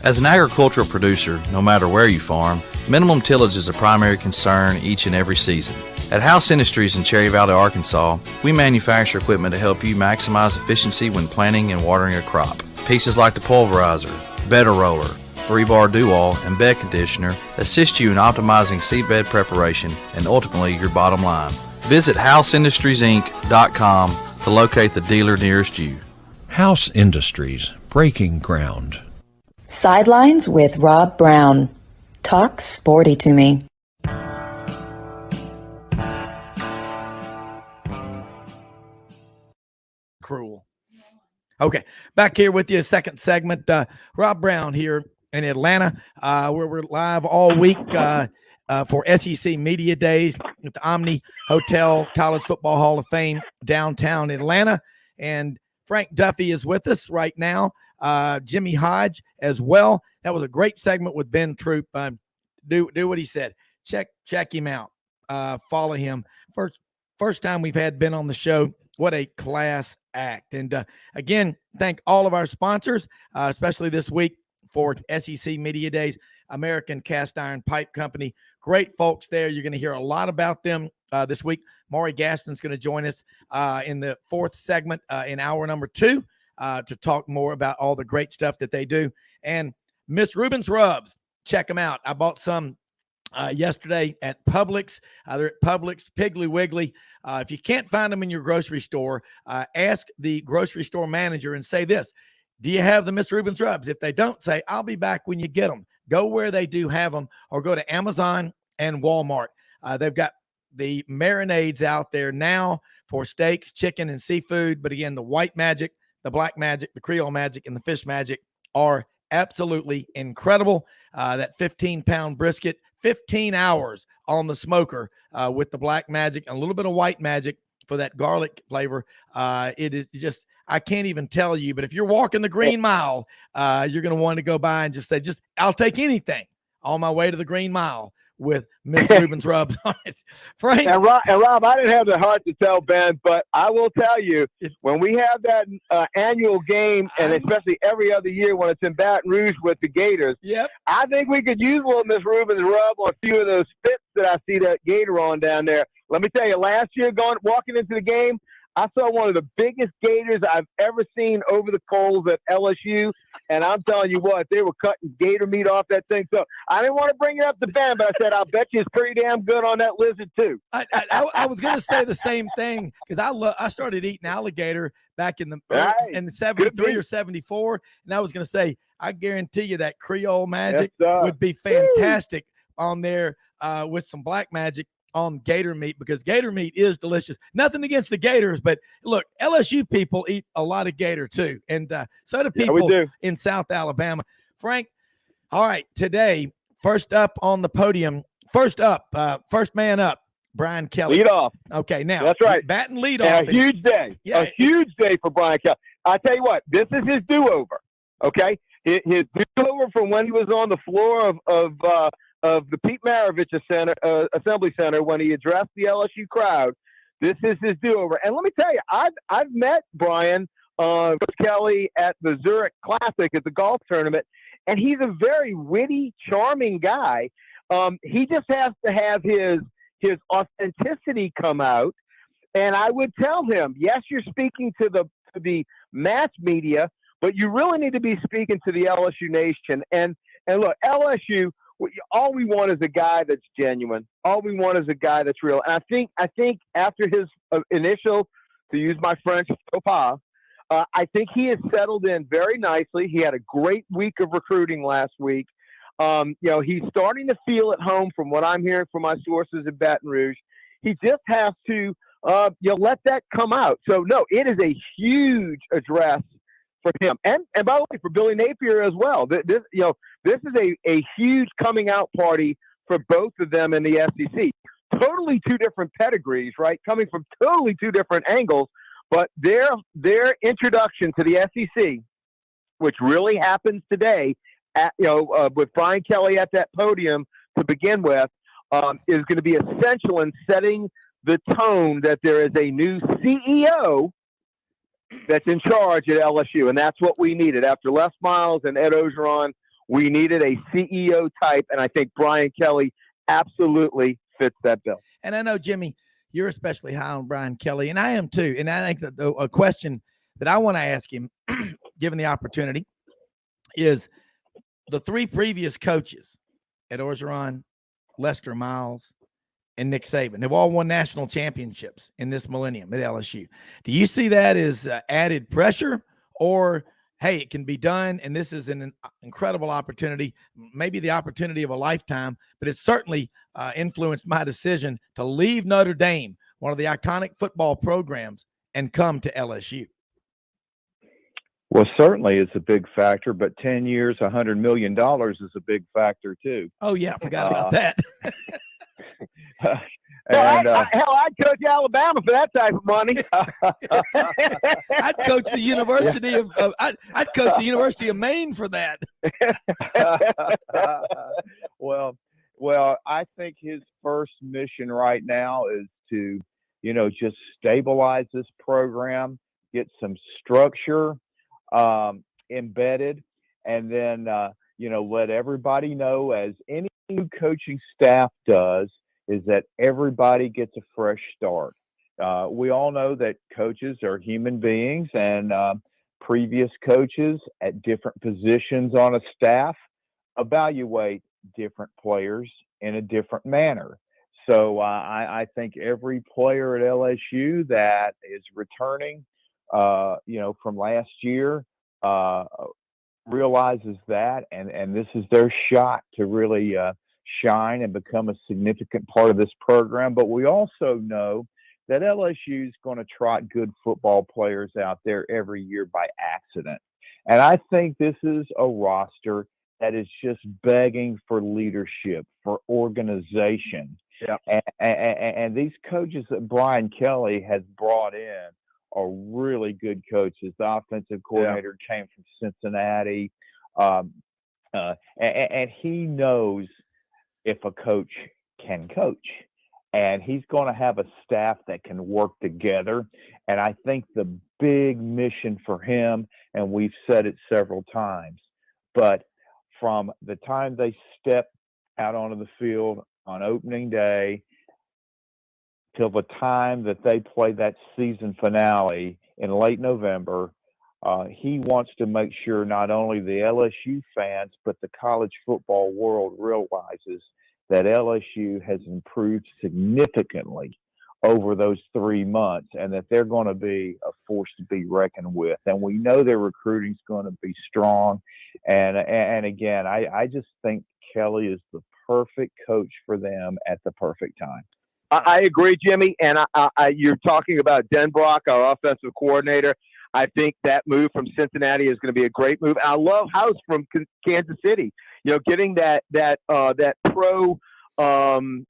As an agricultural producer, no matter where you farm, minimum tillage is a primary concern each and every season. At House Industries in Cherry Valley, Arkansas, we manufacture equipment to help you maximize efficiency when planting and watering a crop. Pieces like the pulverizer, bedder roller, 3-bar do-all, and bed conditioner assist you in optimizing seedbed preparation and ultimately your bottom line. Visit HouseIndustriesInc.com to locate the dealer nearest you. House Industries, breaking ground. Sidelines with Rob Brown. Talk sporty to me. Cruel. Okay, back here with you, second segment. Rob Brown here in Atlanta, where we're live all week for SEC Media Days at the Omni Hotel, College Football Hall of Fame, downtown Atlanta. And Frank Duffy is with us right now. Jimmy Hodge as well. That was a great segment with Ben Troup. Do what he said. Check him out. Follow him. First time we've had Ben on the show. What a class act. And again, thank all of our sponsors, especially this week for SEC Media Days, American Cast Iron Pipe Company. Great folks there. You're going to hear a lot about them this week. Maury Gaston's going to join us in the fourth segment in hour number 2 to talk more about all the great stuff that they do. And Miss Rubin's Rubs, check them out. I bought some yesterday at Publix. They're at Publix, Piggly Wiggly. If you can't find them in your grocery store, ask the grocery store manager and say this: do you have the Miss Rubin's Rubs? If they don't, say, I'll be back when you get them. Go where they do have them, or go to Amazon and Walmart. They've got the marinades out there now for steaks, chicken, and seafood. But again, the white magic, the black magic, the Creole magic, and the fish magic are absolutely incredible. That 15-pound brisket, 15 hours on the smoker with the black magic and a little bit of white magic for that garlic flavor. It is just, I can't even tell you, but if you're walking the Green Mile, you're going to want to go by and just say, I'll take anything on my way to the Green Mile with Miss Rubin's Rubs on it. Frank. And Rob, I didn't have the heart to tell Ben, but I will tell you, when we have that annual game, and especially every other year when it's in Baton Rouge with the Gators, I think we could use a little Miss Rubin's Rub on a few of those fits that I see that Gator on down there. Let me tell you, last year walking into the game, I saw one of the biggest gators I've ever seen over the coals at LSU, and I'm telling you what, they were cutting gator meat off that thing. So I didn't want to bring it up to Ben, but I said, I'll bet you it's pretty damn good on that lizard too. I was going to say the same thing, because I started eating alligator back in the 73 or 74, and I was going to say, I guarantee you that Creole magic would be fantastic on there with some black magic on gator meat, because gator meat is delicious. Nothing against the Gators, but look, LSU people eat a lot of gator too, and so do people in South Alabama. Frank, all right, today, first up on the podium, first man up, Brian Kelly. Lead off. Okay, now that's right. Batting lead off. A huge day. Yeah, a huge day for Brian Kelly. I tell you what, this is his do-over. Okay, his do-over from when he was on the floor of the Pete Maravich Assembly Center when he addressed the LSU crowd This is his do-over. And let me tell you, I've met Brian Kelly at the Zurich Classic at the golf tournament, and he's a very witty, charming guy. He just has to have his authenticity come out. And I would tell him, yes, you're speaking to the mass media, but you really need to be speaking to the LSU nation. And look, LSU, all we want is a guy that's genuine. All we want is a guy that's real. And I think after his initial, to use my French, faux pas, I think he has settled in very nicely. He had a great week of recruiting last week. He's starting to feel at home from what I'm hearing from my sources in Baton Rouge. He just has to let that come out. So, no, it is a huge address for him. And by the way, for Billy Napier as well. This is a huge coming out party for both of them in the SEC. Totally two different pedigrees, right? Coming from totally two different angles. But their introduction to the SEC, which really happens today, with Brian Kelly at that podium to begin with, is going to be essential in setting the tone that there is a new CEO that's in charge at LSU, and that's what we needed. After Les Miles and Ed Ogeron, we needed a CEO type, and I think Brian Kelly absolutely fits that bill. And I know, Jimmy, you're especially high on Brian Kelly, and I am too. And I think that a question that I want to ask him, given the opportunity, is the three previous coaches at Orgeron, Lester Miles, and Nick Saban have all won national championships in this millennium at LSU. Do you see that as added pressure, or, hey, it can be done, and this is an incredible opportunity, maybe the opportunity of a lifetime, but it's certainly influenced my decision to leave Notre Dame, one of the iconic football programs, and come to LSU? Well, certainly it's a big factor, but 10 years, $100 million is a big factor too. Oh, yeah, I forgot about that. I'd coach Alabama for that type of money. I'd coach the University of I'd coach the University of Maine for that. Well, I think his first mission right now is to, just stabilize this program, get some structure embedded, and then let everybody know, as any new coaching staff does, is that everybody gets a fresh start. We all know that coaches are human beings, and previous coaches at different positions on a staff evaluate different players in a different manner. So I think every player at LSU that is returning, from last year, realizes that, and this is their shot to really shine and become a significant part of this program. But we also know that LSU is going to trot good football players out there every year by accident. And I think this is a roster that is just begging for leadership, for organization. Yeah. And these coaches that Brian Kelly has brought in are really good coaches. The offensive coordinator came from Cincinnati, and he knows if a coach can coach, and he's going to have a staff that can work together. And I think the big mission for him, and we've said it several times, but from the time they step out onto the field on opening day till the time that they play that season finale in late November, he wants to make sure not only the LSU fans, but the college football world realizes that LSU has improved significantly over those 3 months, and that they're going to be a force to be reckoned with. And we know their recruiting is going to be strong. And again, I just think Kelly is the perfect coach for them at the perfect time. I agree, Jimmy. And you're talking about Denbrock, our offensive coordinator. I think that move from Cincinnati is going to be a great move. I love House from Kansas City. Getting that pro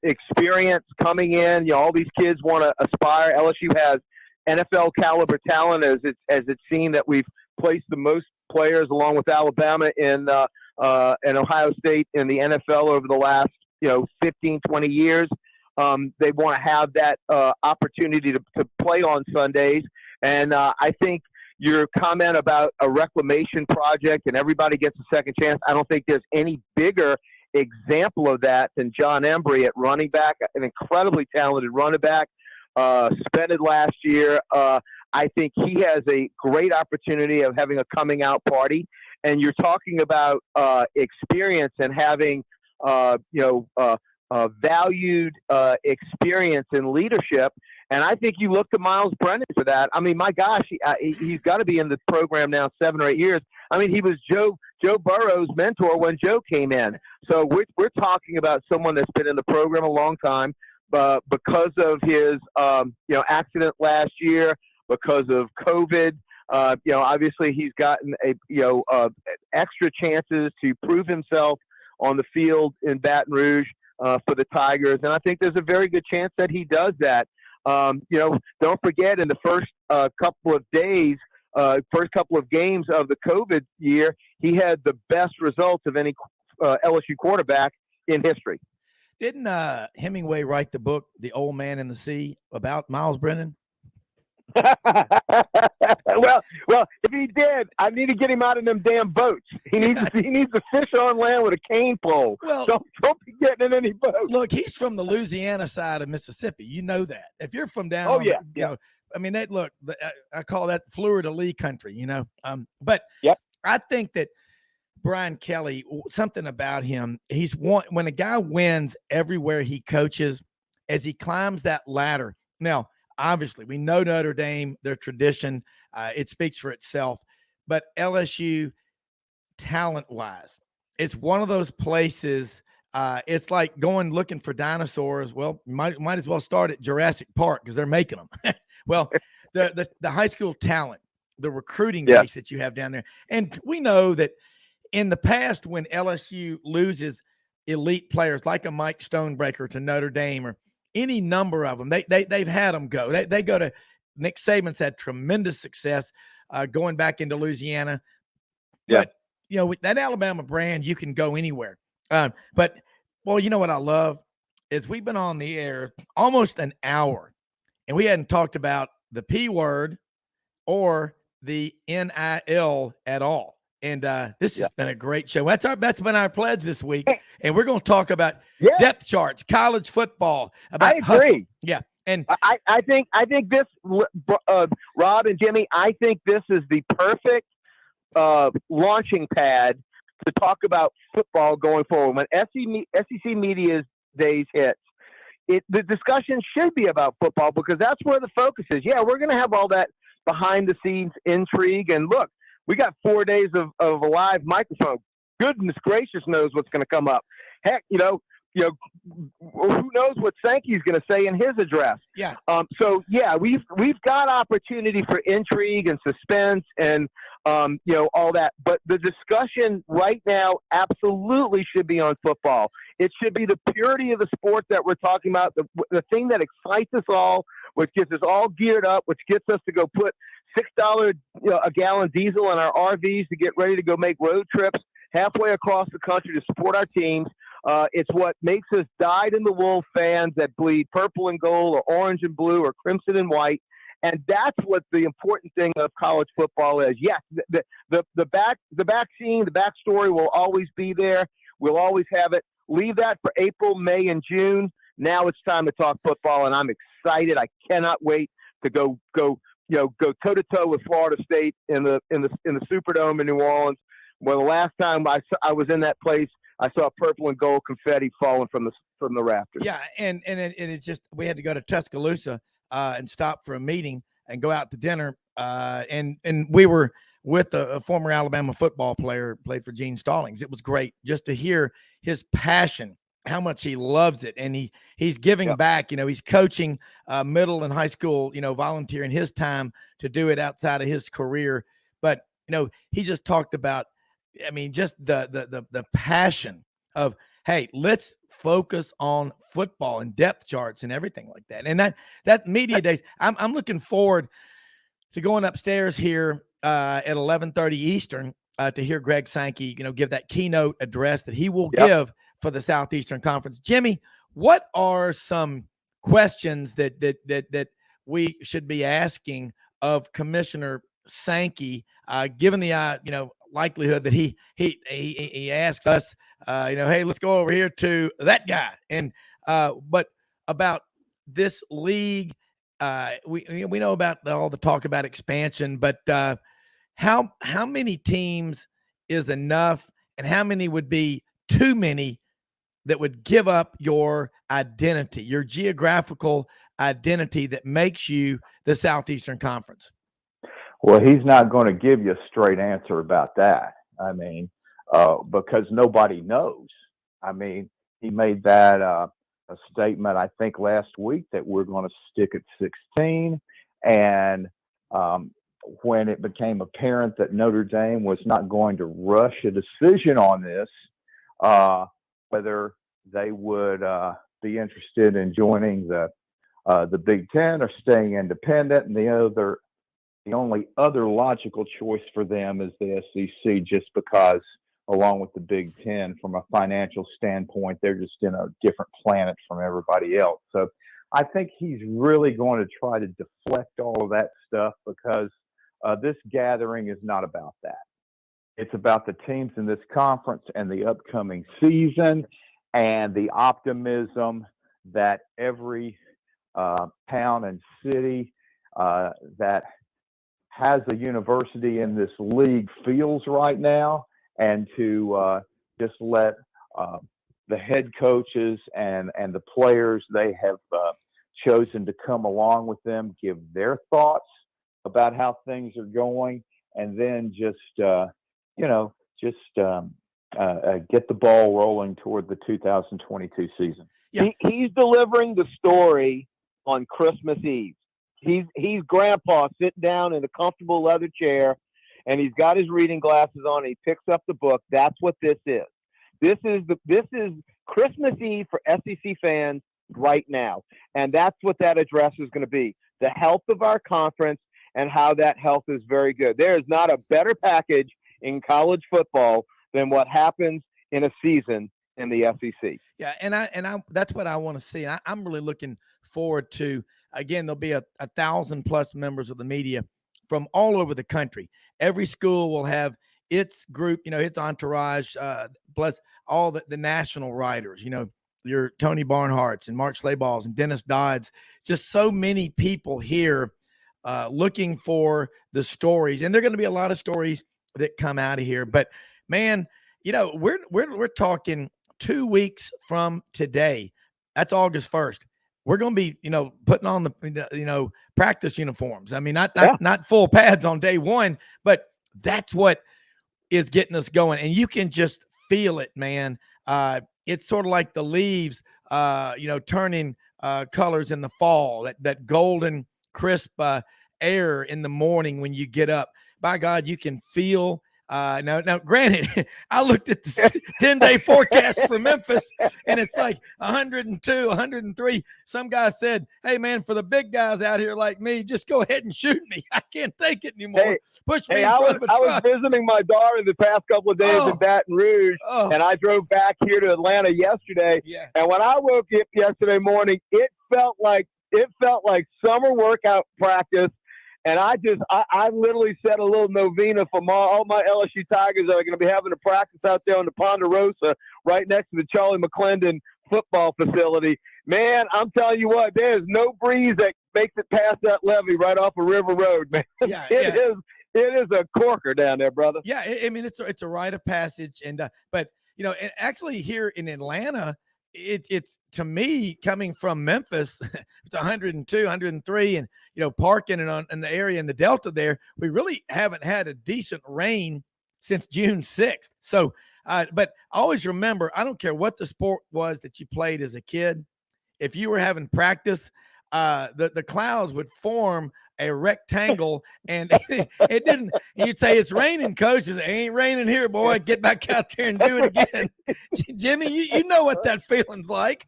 experience coming in. All these kids want to aspire. LSU has NFL caliber talent, as it's seen that we've placed the most players along with Alabama and Ohio State in the NFL over the last 15, 20 years. They want to have that opportunity to play on Sundays. And I think your comment about a reclamation project and everybody gets a second chance, I don't think there's any bigger example of that than John Embry at running back, an incredibly talented running back, suspended last year. I think he has a great opportunity of having a coming out party. And you're talking about experience and having, valued experience in leadership. And I think you look to Miles Brennan for that. I mean, my gosh, he's got to be in the program now 7 or 8 years. I mean, he was Joe Burrow's mentor when Joe came in. So we're talking about someone that's been in the program a long time, because of his accident last year, because of COVID. Obviously he's gotten extra chances to prove himself on the field in Baton Rouge for the Tigers, and I think there's a very good chance that he does that. Don't forget, in the first couple of days, first couple of games of the COVID year, he had the best results of any LSU quarterback in history. Didn't Hemingway write the book "The Old Man and the Sea" about Miles Brennan? well, if he did, I need to get him out of them damn boats. He needs to fish on land with a cane pole. Well, don't be getting in any boat. Look, he's from the Louisiana side of Mississippi. You know that. If you're from down, I mean, I call that Florida Lee country. But I think that Brian Kelly, something about him, when a guy wins everywhere he coaches, as he climbs that ladder. Now, obviously, we know Notre Dame, their tradition, it speaks for itself. But LSU, talent-wise, it's one of those places. It's like going looking for dinosaurs. Well, you might as well start at Jurassic Park because they're making them. Well, the high school talent, the recruiting base that you have down there, and we know that in the past when LSU loses elite players like a Mike Stonebreaker to Notre Dame or any number of them, they've had them go. They go to Nick Saban's had tremendous success going back into Louisiana. Yeah. But, with that Alabama brand, you can go anywhere. But you know what I love is we've been on the air almost an hour, and we hadn't talked about the P word or the NIL at all. And this has been a great show. That's been our pledge this week. And we're going to talk about depth charts, college football. About I agree. Hustle. Yeah. And I think this, Rob and Jimmy, I think this is the perfect launching pad to talk about football going forward. When SEC Media Days hits, the discussion should be about football because that's where the focus is. Yeah, we're going to have all that behind-the-scenes intrigue. And look, we got 4 days of a live microphone. Goodness gracious knows what's going to come up. Heck, who knows what Sankey's going to say in his address. Yeah. We've got opportunity for intrigue and suspense and all that. But the discussion right now absolutely should be on football. It should be the purity of the sport that we're talking about, the thing that excites us all, which gets us all geared up, which gets us to go put $6 a gallon diesel in our RVs to get ready to go make road trips halfway across the country to support our teams. It's what makes us dyed-in-the-wool fans that bleed purple and gold or orange and blue or crimson and white. And that's what the important thing of college football is. Yes, the back scene, the backstory will always be there. We'll always have it. Leave that for April, May, and June. Now it's time to talk football, and I'm excited. I cannot wait to go toe-to-toe with Florida State in the Superdome in New Orleans. Well, the last time I was in that place, I saw purple and gold confetti falling from the rafters. Yeah, and it's just we had to go to Tuscaloosa and stop for a meeting and go out to dinner. And we were with a former Alabama football player, played for Gene Stallings. It was great just to hear his passion, how much he loves it, and he's giving back. He's coaching middle and high school, volunteering his time to do it outside of his career. But he just talked about, just the passion of, hey, let's focus on football and depth charts and everything like that. And that media days, I'm looking forward to going upstairs here at 11:30 Eastern to hear Greg Sankey, give that keynote address that he will give for the Southeastern Conference. Jimmy, what are some questions that we should be asking of Commissioner Sankey, given the likelihood that he asks us, hey, let's go over here to that guy, and but about this league, we know about all the talk about expansion, but how many teams is enough, and how many would be too many that would give up your identity, your geographical identity that makes you the Southeastern Conference? Well, he's not going to give you a straight answer about that. I mean, because nobody knows. I mean, he made that a statement, I think, last week that we're going to stick at 16. And when it became apparent that Notre Dame was not going to rush a decision on this, whether they would be interested in joining the Big Ten or staying independent, and the only other logical choice for them is the SEC, just because, along with the Big Ten, from a financial standpoint, they're just in a different planet from everybody else. So I think he's really going to try to deflect all of that stuff, because this gathering is not about that. It's about the teams in this conference and the upcoming season, and the optimism that every town and city that has a university in this league feels right now, and to just let the head coaches and the players they have chosen to come along with them give their thoughts about how things are going, and then just get the ball rolling toward the 2022 season. Yeah. He's delivering the story on Christmas Eve. He's grandpa sitting down in a comfortable leather chair, and he's got his reading glasses on, and he picks up the book. That's what this is. This is Christmas Eve for SEC fans right now. And that's what that address is going to be. The health of our conference and how that health is very good. There is not a better package in college football than what happens in a season in the SEC. Yeah, and I that's what I want to see. And I'm really looking forward to, again, there'll be 1,000+ members of the media from all over the country. Every school will have its group, its entourage, plus all the national writers, your Tony Barnharts and Mark Slayballs and Dennis Dodds, just so many people here looking for the stories. And there are going to be a lot of stories that come out of here. But man, we're talking 2 weeks from today. That's August 1st. We're going to be, putting on the, practice uniforms. I mean, not full pads on day one, but that's what is getting us going. And you can just feel it, man. It's sort of like the leaves, turning colors in the fall, that golden, crisp air in the morning when you get up. By God, you can feel. Now, granted, I looked at the 10-day forecast for Memphis, and it's like 102, 103. Some guy said, hey, man, for the big guys out here like me, just go ahead and shoot me. I can't take it anymore. Push me in front of a truck. I was visiting my daughter the past couple of days in Baton Rouge, and I drove back here to Atlanta yesterday. Yeah. And when I woke up yesterday morning, it felt like summer workout practice. And I literally said a little novena for all my LSU Tigers that are going to be having a practice out there on the Ponderosa right next to the Charlie McClendon football facility. Man, I'm telling you what, there's no breeze that makes it past that levee right off of River Road, man. Yeah, it is a corker down there, brother. Yeah, I mean, it's a rite of passage. And but, and actually here in Atlanta, it's to me, coming from Memphis, it's 102, 103, and parking and in the area in the Delta there, we really haven't had a decent rain since June 6th. So, but I always remember, I don't care what the sport was that you played as a kid, if you were having practice, the clouds would form a rectangle, and it didn't. You'd say it's raining, coach. It ain't raining here, boy. Get back out there and do it again. Jimmy, you know what that feeling's like.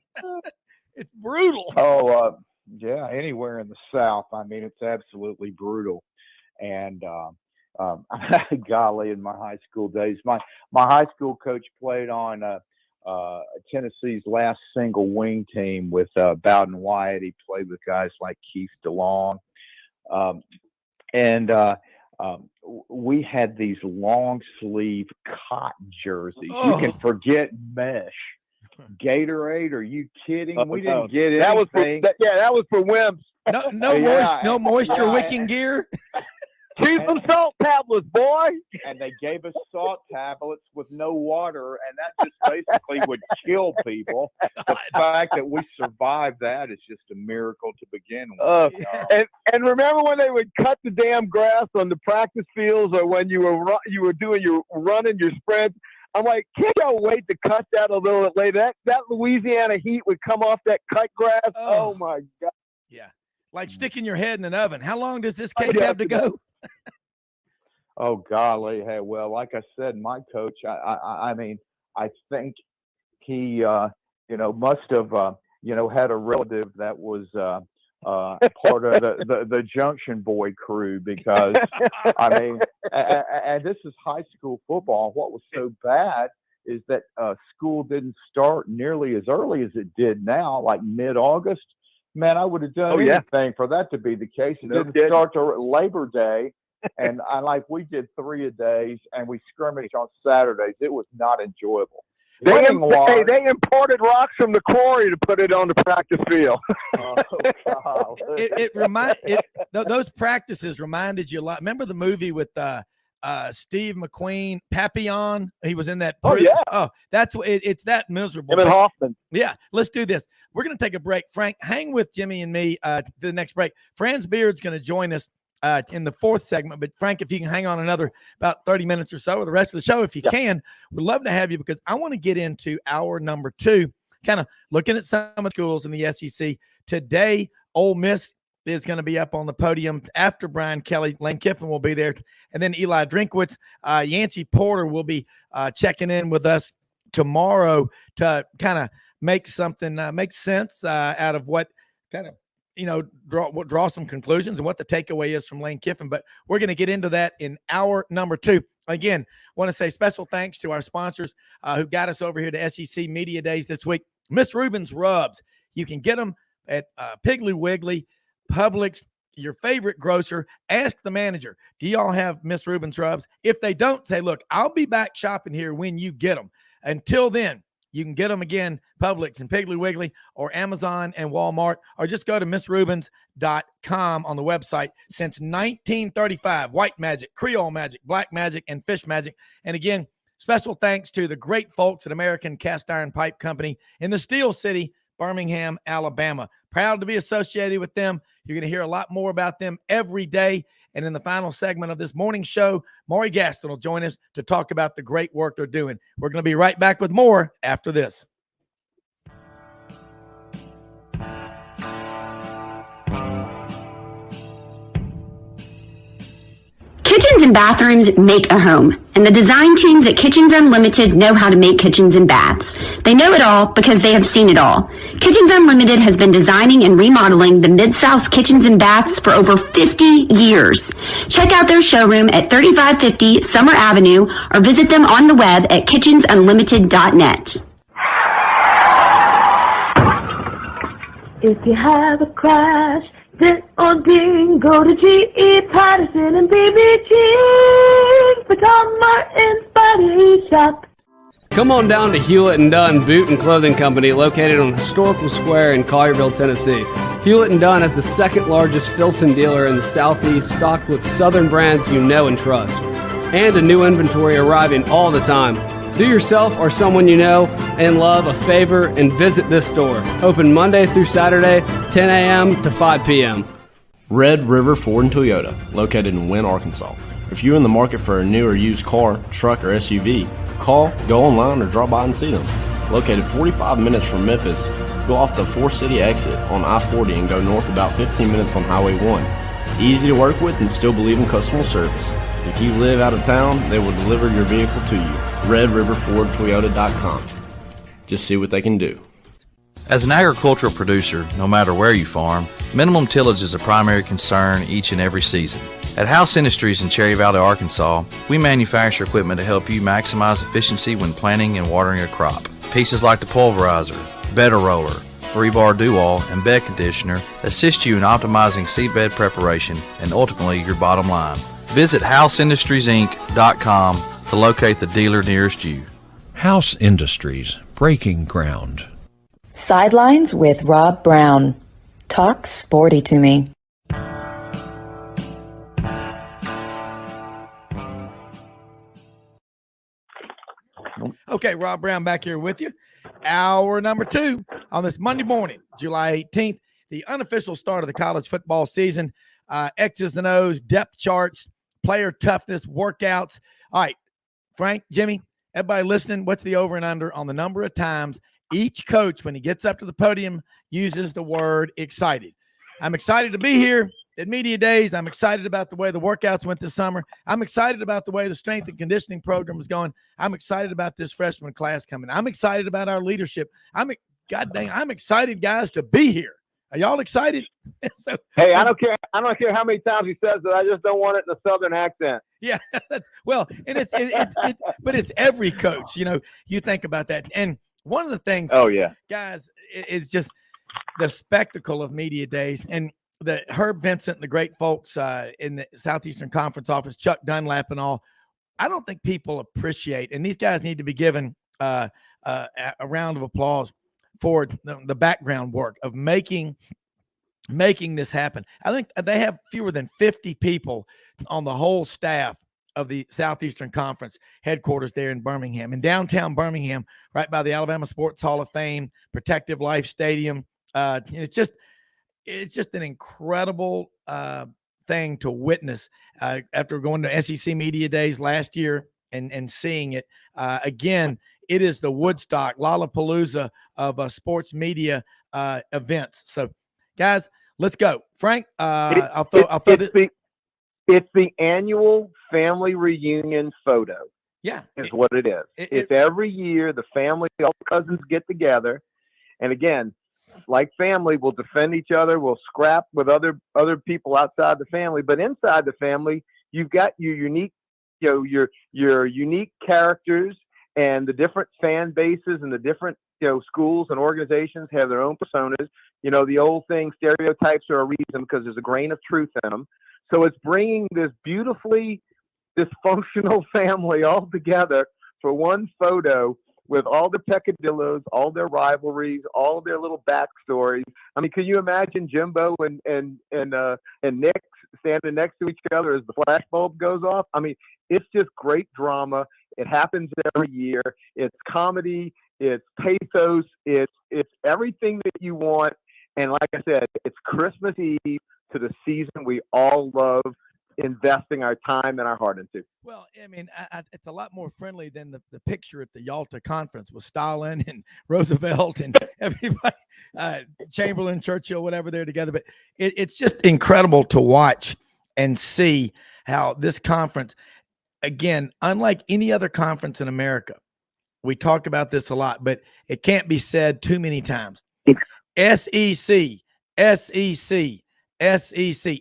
It's brutal. Oh, yeah. Anywhere in the South, I mean, it's absolutely brutal. And golly, in my high school days, my high school coach played on Tennessee's last single wing team with Bowden Wyatt. He played with guys like Keith DeLong. We had these long sleeve cotton jerseys. You can forget mesh. Gatorade? Are you kidding? We didn't get anything. That was for wimps. No moisture wicking gear. Choose some salt tablets, boy. And they gave us salt tablets with no water, and that just basically would kill people. The fact that we survived that is just a miracle to begin with. And remember when they would cut the damn grass on the practice fields, or when you were doing your running your sprints? I'm like, can't y'all wait to cut that a little bit later? That Louisiana heat would come off that cut grass. Oh my God. Yeah. Like sticking your head in an oven. How long does this cake have to go? Oh golly. Hey, well, like I said, my coach, I mean, I think he, must have, had a relative that was, part of the Junction Boy crew, because I mean, and this is high school football. What was so bad is that school didn't start nearly as early as it did now, like mid-August. Man, I would have done anything for that to be the case. It didn't start till Labor Day, and we did 3-a-days, and we scrimmaged on Saturdays. It was not enjoyable. They imported rocks from the quarry to put it on the practice field. Those practices reminded you a lot. Remember the movie with Steve McQueen, Papillon? He was in that. That's it's that miserable. Him and Hoffman. Yeah, let's do this. We're going to take a break. Frank, hang with Jimmy and me to the next break. Franz Beard's going to join us in the fourth segment. But Frank, if you can hang on another about 30 minutes or so, or the rest of the show, if you can, we'd love to have you, because I want to get into hour number 2, kind of looking at some of the schools in the SEC. Today, Ole Miss is going to be up on the podium after Brian Kelly. Lane Kiffin will be there. And then Eli Drinkwitz, Yancey Porter will be checking in with us tomorrow to kind of make something, make sense out of what kind of, draw some conclusions and what the takeaway is from Lane Kiffin. But we're going to get into that in hour number 2. Again, want to say special thanks to our sponsors who got us over here to SEC Media Days this week. Miss Rubin's Rubs. You can get them at Piggly Wiggly, Publix, your favorite grocer. Ask the manager, do y'all have Miss Rubin's Rubs? If they don't, say, look, I'll be back shopping here when you get them. Until then, you can get them again, Publix and Piggly Wiggly, or Amazon and Walmart, or just go to missrubens.com on the website. Since 1935, White Magic, Creole Magic, Black Magic, and Fish Magic. And again, special thanks to the great folks at American Cast Iron Pipe Company in the Steel City, Birmingham, Alabama. Proud to be associated with them. You're going to hear a lot more about them every day. And in the final segment of this morning show, Maury Gaston will join us to talk about the great work they're doing. We're going to be right back with more after this. Kitchens and bathrooms make a home, and the design teams at Kitchens Unlimited know how to make kitchens and baths. They know it all because they have seen it all. Kitchens Unlimited has been designing and remodeling the Mid-South's kitchens and baths for over 50 years. Check out their showroom at 3550 Summer Avenue or visit them on the web at kitchensunlimited.net. If you have a crash, dent or ding, go to G.E. Patterson and BB King for Tom Martin's Body Shop. Come on down to Hewlett & Dunn Boot and Clothing Company, located on Historical Square in Collierville, Tennessee. Hewlett & Dunn is the second largest Filson dealer in the Southeast, stocked with Southern brands you know and trust. And a new inventory arriving all the time. Do yourself or someone you know and love a favor and visit this store. Open Monday through Saturday, 10 a.m. to 5 p.m. Red River Ford and Toyota, located in Wynne, Arkansas. If you're in the market for a new or used car, truck, or SUV, call, go online, or drop by and see them. Located 45 minutes from Memphis, go off the 4-city exit on I-40 and go north about 15 minutes on Highway 1. Easy to work with and still believe in customer service. If you live out of town, they will deliver your vehicle to you. RedRiverFordToyota.com. Just see what they can do. As an agricultural producer, no matter where you farm, minimum tillage is a primary concern each and every season. At House Industries in Cherry Valley, Arkansas, we manufacture equipment to help you maximize efficiency when planting and watering a crop. Pieces like the pulverizer, better roller, 3-bar do-all, and bed conditioner assist you in optimizing seatbed preparation and ultimately your bottom line. Visit houseindustriesinc.com to locate the dealer nearest you. House Industries, breaking ground. Sidelines with Rob Brown. Talk sporty to me. Okay, Rob Brown back here with you. Hour number 2 on this Monday morning, July 18th, the unofficial start of the college football season. X's and O's, depth charts, player toughness, workouts. All right, Frank, Jimmy, everybody listening, what's the over and under on the number of times each coach, when he gets up to the podium, uses the word excited? I'm excited to be here at Media Days. I'm excited about the way the workouts went this summer. I'm excited about the way the strength and conditioning program is going. I'm excited about this freshman class coming. I'm excited about our leadership. I'm excited, guys, to be here. Are y'all excited? So, hey, I don't care. I don't care how many times he says that. I just don't want it in a Southern accent. Yeah. Well, and but it's every coach. You know, you think about that. And one of the things, guys, it's just the spectacle of Media Days. And the Herb Vincent and the great folks in the Southeastern Conference office, Chuck Dunlap and all, I don't think people appreciate, and these guys need to be given a round of applause for the background work of making this happen. I think they have fewer than 50 people on the whole staff of the Southeastern Conference headquarters there in Birmingham, in downtown Birmingham, right by the Alabama Sports Hall of Fame, Protective Life Stadium. It's just an incredible thing to witness after going to SEC Media Days last year and seeing it again. It is the Woodstock, Lollapalooza of sports media events. So, guys, let's go. Frank, it's the annual family reunion photo. Yeah, is what it is. It's every year the family, all the cousins get together, and again, like family, we'll defend each other. We'll scrap with other people outside the family, but inside the family, you've got your unique, your unique characters, and the different fan bases and the different schools and organizations have their own personas. The old thing, stereotypes are a reason because there's a grain of truth in them. So it's bringing this beautifully dysfunctional family all together for one photo, with all the peccadillos, all their rivalries, all their little backstories. I mean, can you imagine Jimbo and Nick standing next to each other as the flashbulb goes off? I mean, it's just great drama. It happens every year. It's comedy. It's pathos. It's everything that you want. And like I said, it's Christmas Eve to the season we all love investing our time and our heart into. Well, I mean, it's a lot more friendly than the picture at the Yalta conference with Stalin and Roosevelt and everybody, Chamberlain, Churchill, whatever, they're together. But it's just incredible to watch and see how this conference, again, unlike any other conference in America, we talk about this a lot, but it can't be said too many times. SEC.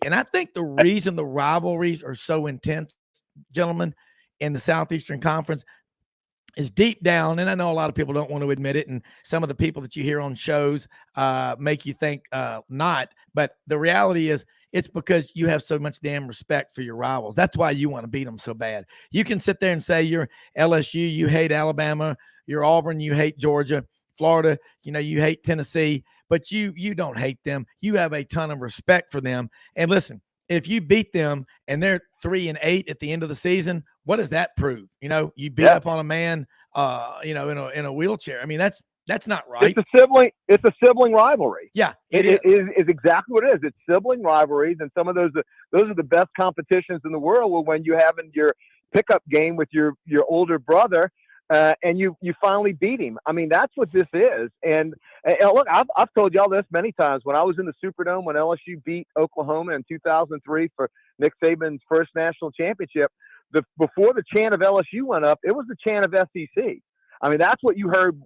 And I think the reason the rivalries are so intense, gentlemen, in the Southeastern Conference is deep down, and I know a lot of people don't want to admit it, and some of the people that you hear on shows make you think not, but the reality is it's because you have so much damn respect for your rivals. That's why you want to beat them so bad. You can sit there and say you're LSU, you hate Alabama, you're Auburn, you hate Georgia, Florida, you hate Tennessee, but you don't hate them. You have a ton of respect for them. And listen, if you beat them and they're 3-8 at the end of the season, what does that prove? You beat up on a man, in a wheelchair. I mean, that's not right. It's a sibling rivalry. Yeah, it is exactly what it is. It's sibling rivalries, and some of those are the best competitions in the world. When you have in your pickup game with your older brother. And you finally beat him. I mean, that's what this is. And look, I've told y'all this many times. When I was in the Superdome, when LSU beat Oklahoma in 2003 for Nick Saban's first national championship, before the chant of LSU went up, it was the chant of SEC. I mean, that's what you heard,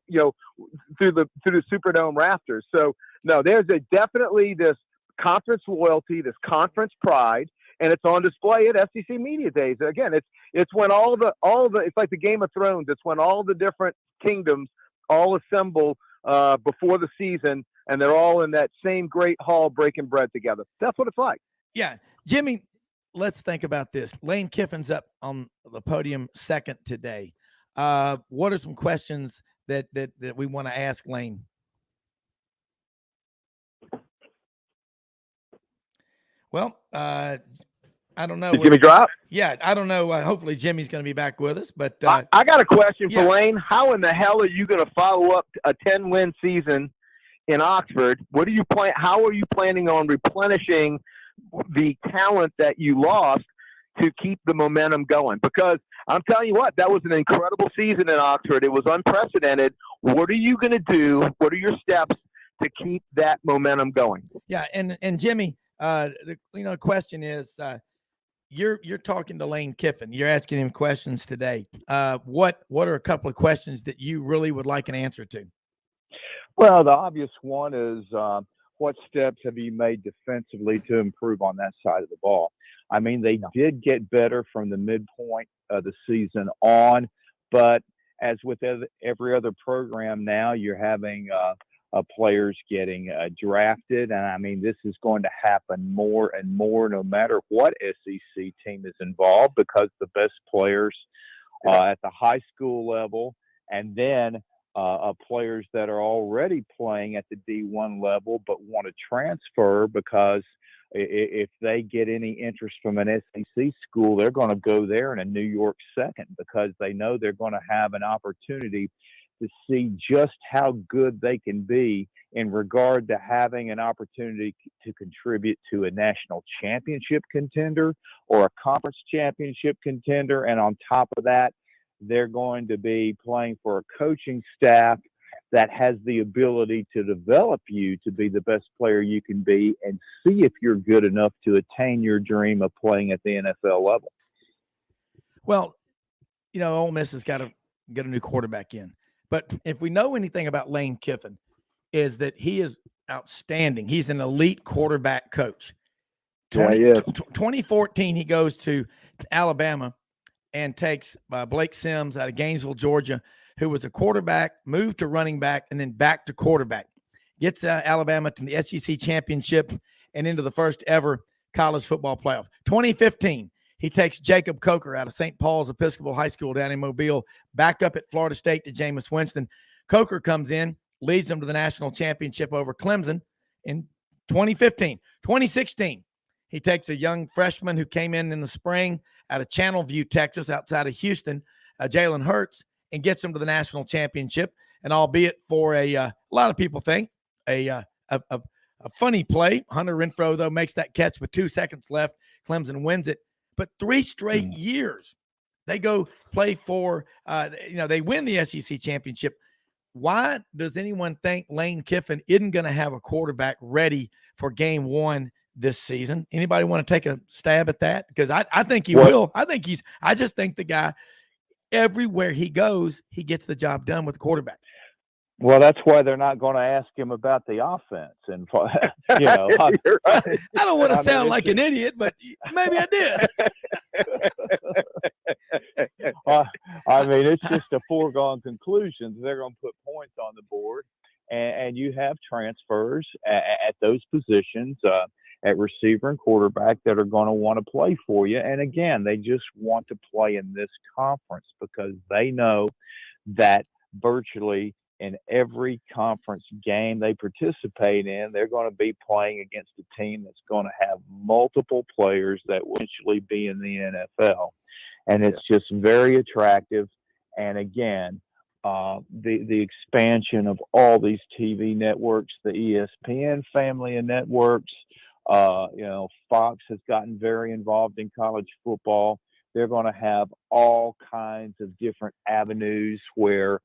through the Superdome rafters. So no, there's definitely this conference loyalty, this conference pride. And it's on display at SEC Media Days. Again, it's when all the it's like the Game of Thrones. It's when all the different kingdoms all assemble before the season, and they're all in that same great hall breaking bread together. That's what it's like. Yeah. Jimmy, let's think about this. Lane Kiffin's up on the podium second today. What are some questions that we want to ask Lane? Well, I don't know. Did Jimmy drop? Yeah, I don't know. Hopefully Jimmy's going to be back with us. But I got a question for Lane. How in the hell are you going to follow up a 10-win season in Oxford? What are you How are you planning on replenishing the talent that you lost to keep the momentum going? Because I'm telling you what, that was an incredible season in Oxford. It was unprecedented. What are you going to do? What are your steps to keep that momentum going? Yeah, and Jimmy, the question is, you're talking to Lane Kiffin. You're asking him questions today. What are a couple of questions that you really would like an answer to? Well, the obvious one is what steps have you made defensively to improve on that side of the ball? I mean, they did get better from the midpoint of the season on, but as with every other program now, you're having players getting drafted. And I mean, this is going to happen more and more no matter what SEC team is involved, because the best players at the high school level, and then players that are already playing at the D1 level but want to transfer, because if they get any interest from an SEC school, they're going to go there in a New York second, because they know they're going to have an opportunity to see just how good they can be in regard to having an opportunity to contribute to a national championship contender or a conference championship contender. And on top of that, they're going to be playing for a coaching staff that has the ability to develop you to be the best player you can be and see if you're good enough to attain your dream of playing at the NFL level. Well, Ole Miss has got to get a new quarterback in. But if we know anything about Lane Kiffin, is that he is outstanding. He's an elite quarterback coach. 2014, he goes to Alabama and takes Blake Sims out of Gainesville, Georgia, who was a quarterback, moved to running back, and then back to quarterback. Gets Alabama to the SEC championship and into the first ever college football playoff. 2015, he takes Jacob Coker out of St. Paul's Episcopal High School down in Mobile, back up at Florida State to Jameis Winston. Coker comes in, leads them to the national championship over Clemson in 2015. 2016, he takes a young freshman who came in the spring out of Channelview, Texas, outside of Houston, Jalen Hurts, and gets them to the national championship. And albeit for a lot of people think a funny play, Hunter Renfrow, though, makes that catch with 2 seconds left. Clemson wins it. But 3 straight years, they go play for, they win the SEC championship. Why does anyone think Lane Kiffin isn't going to have a quarterback ready for game 1 this season? Anybody want to take a stab at that? Because I think he will. I just think the guy, everywhere he goes, he gets the job done with the quarterback. Well, that's why they're not going to ask him about the offense. And, right. I don't want to sound like an idiot, but maybe I did. I mean, it's just a foregone conclusion. They're going to put points on the board, and you have transfers at those positions, at receiver and quarterback, that are going to want to play for you. And again, they just want to play in this conference because they know that virtually in every conference game they participate in, they're going to be playing against a team that's going to have multiple players that will eventually be in the NFL. And it's just very attractive. And again, the expansion of all these TV networks, the ESPN family of networks, Fox has gotten very involved in college football. They're going to have all kinds of different avenues where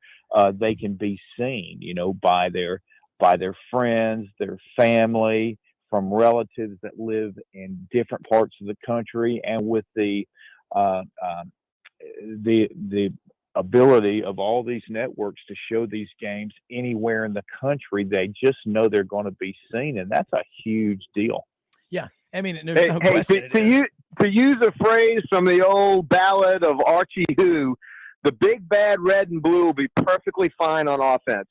they can be seen, by their friends, their family, from relatives that live in different parts of the country, and with the ability of all these networks to show these games anywhere in the country, they just know they're going to be seen, and that's a huge deal. Yeah, I mean, there's no question. To use a phrase from the old ballad of Archie Who, The big bad red and blue will be perfectly fine on offense.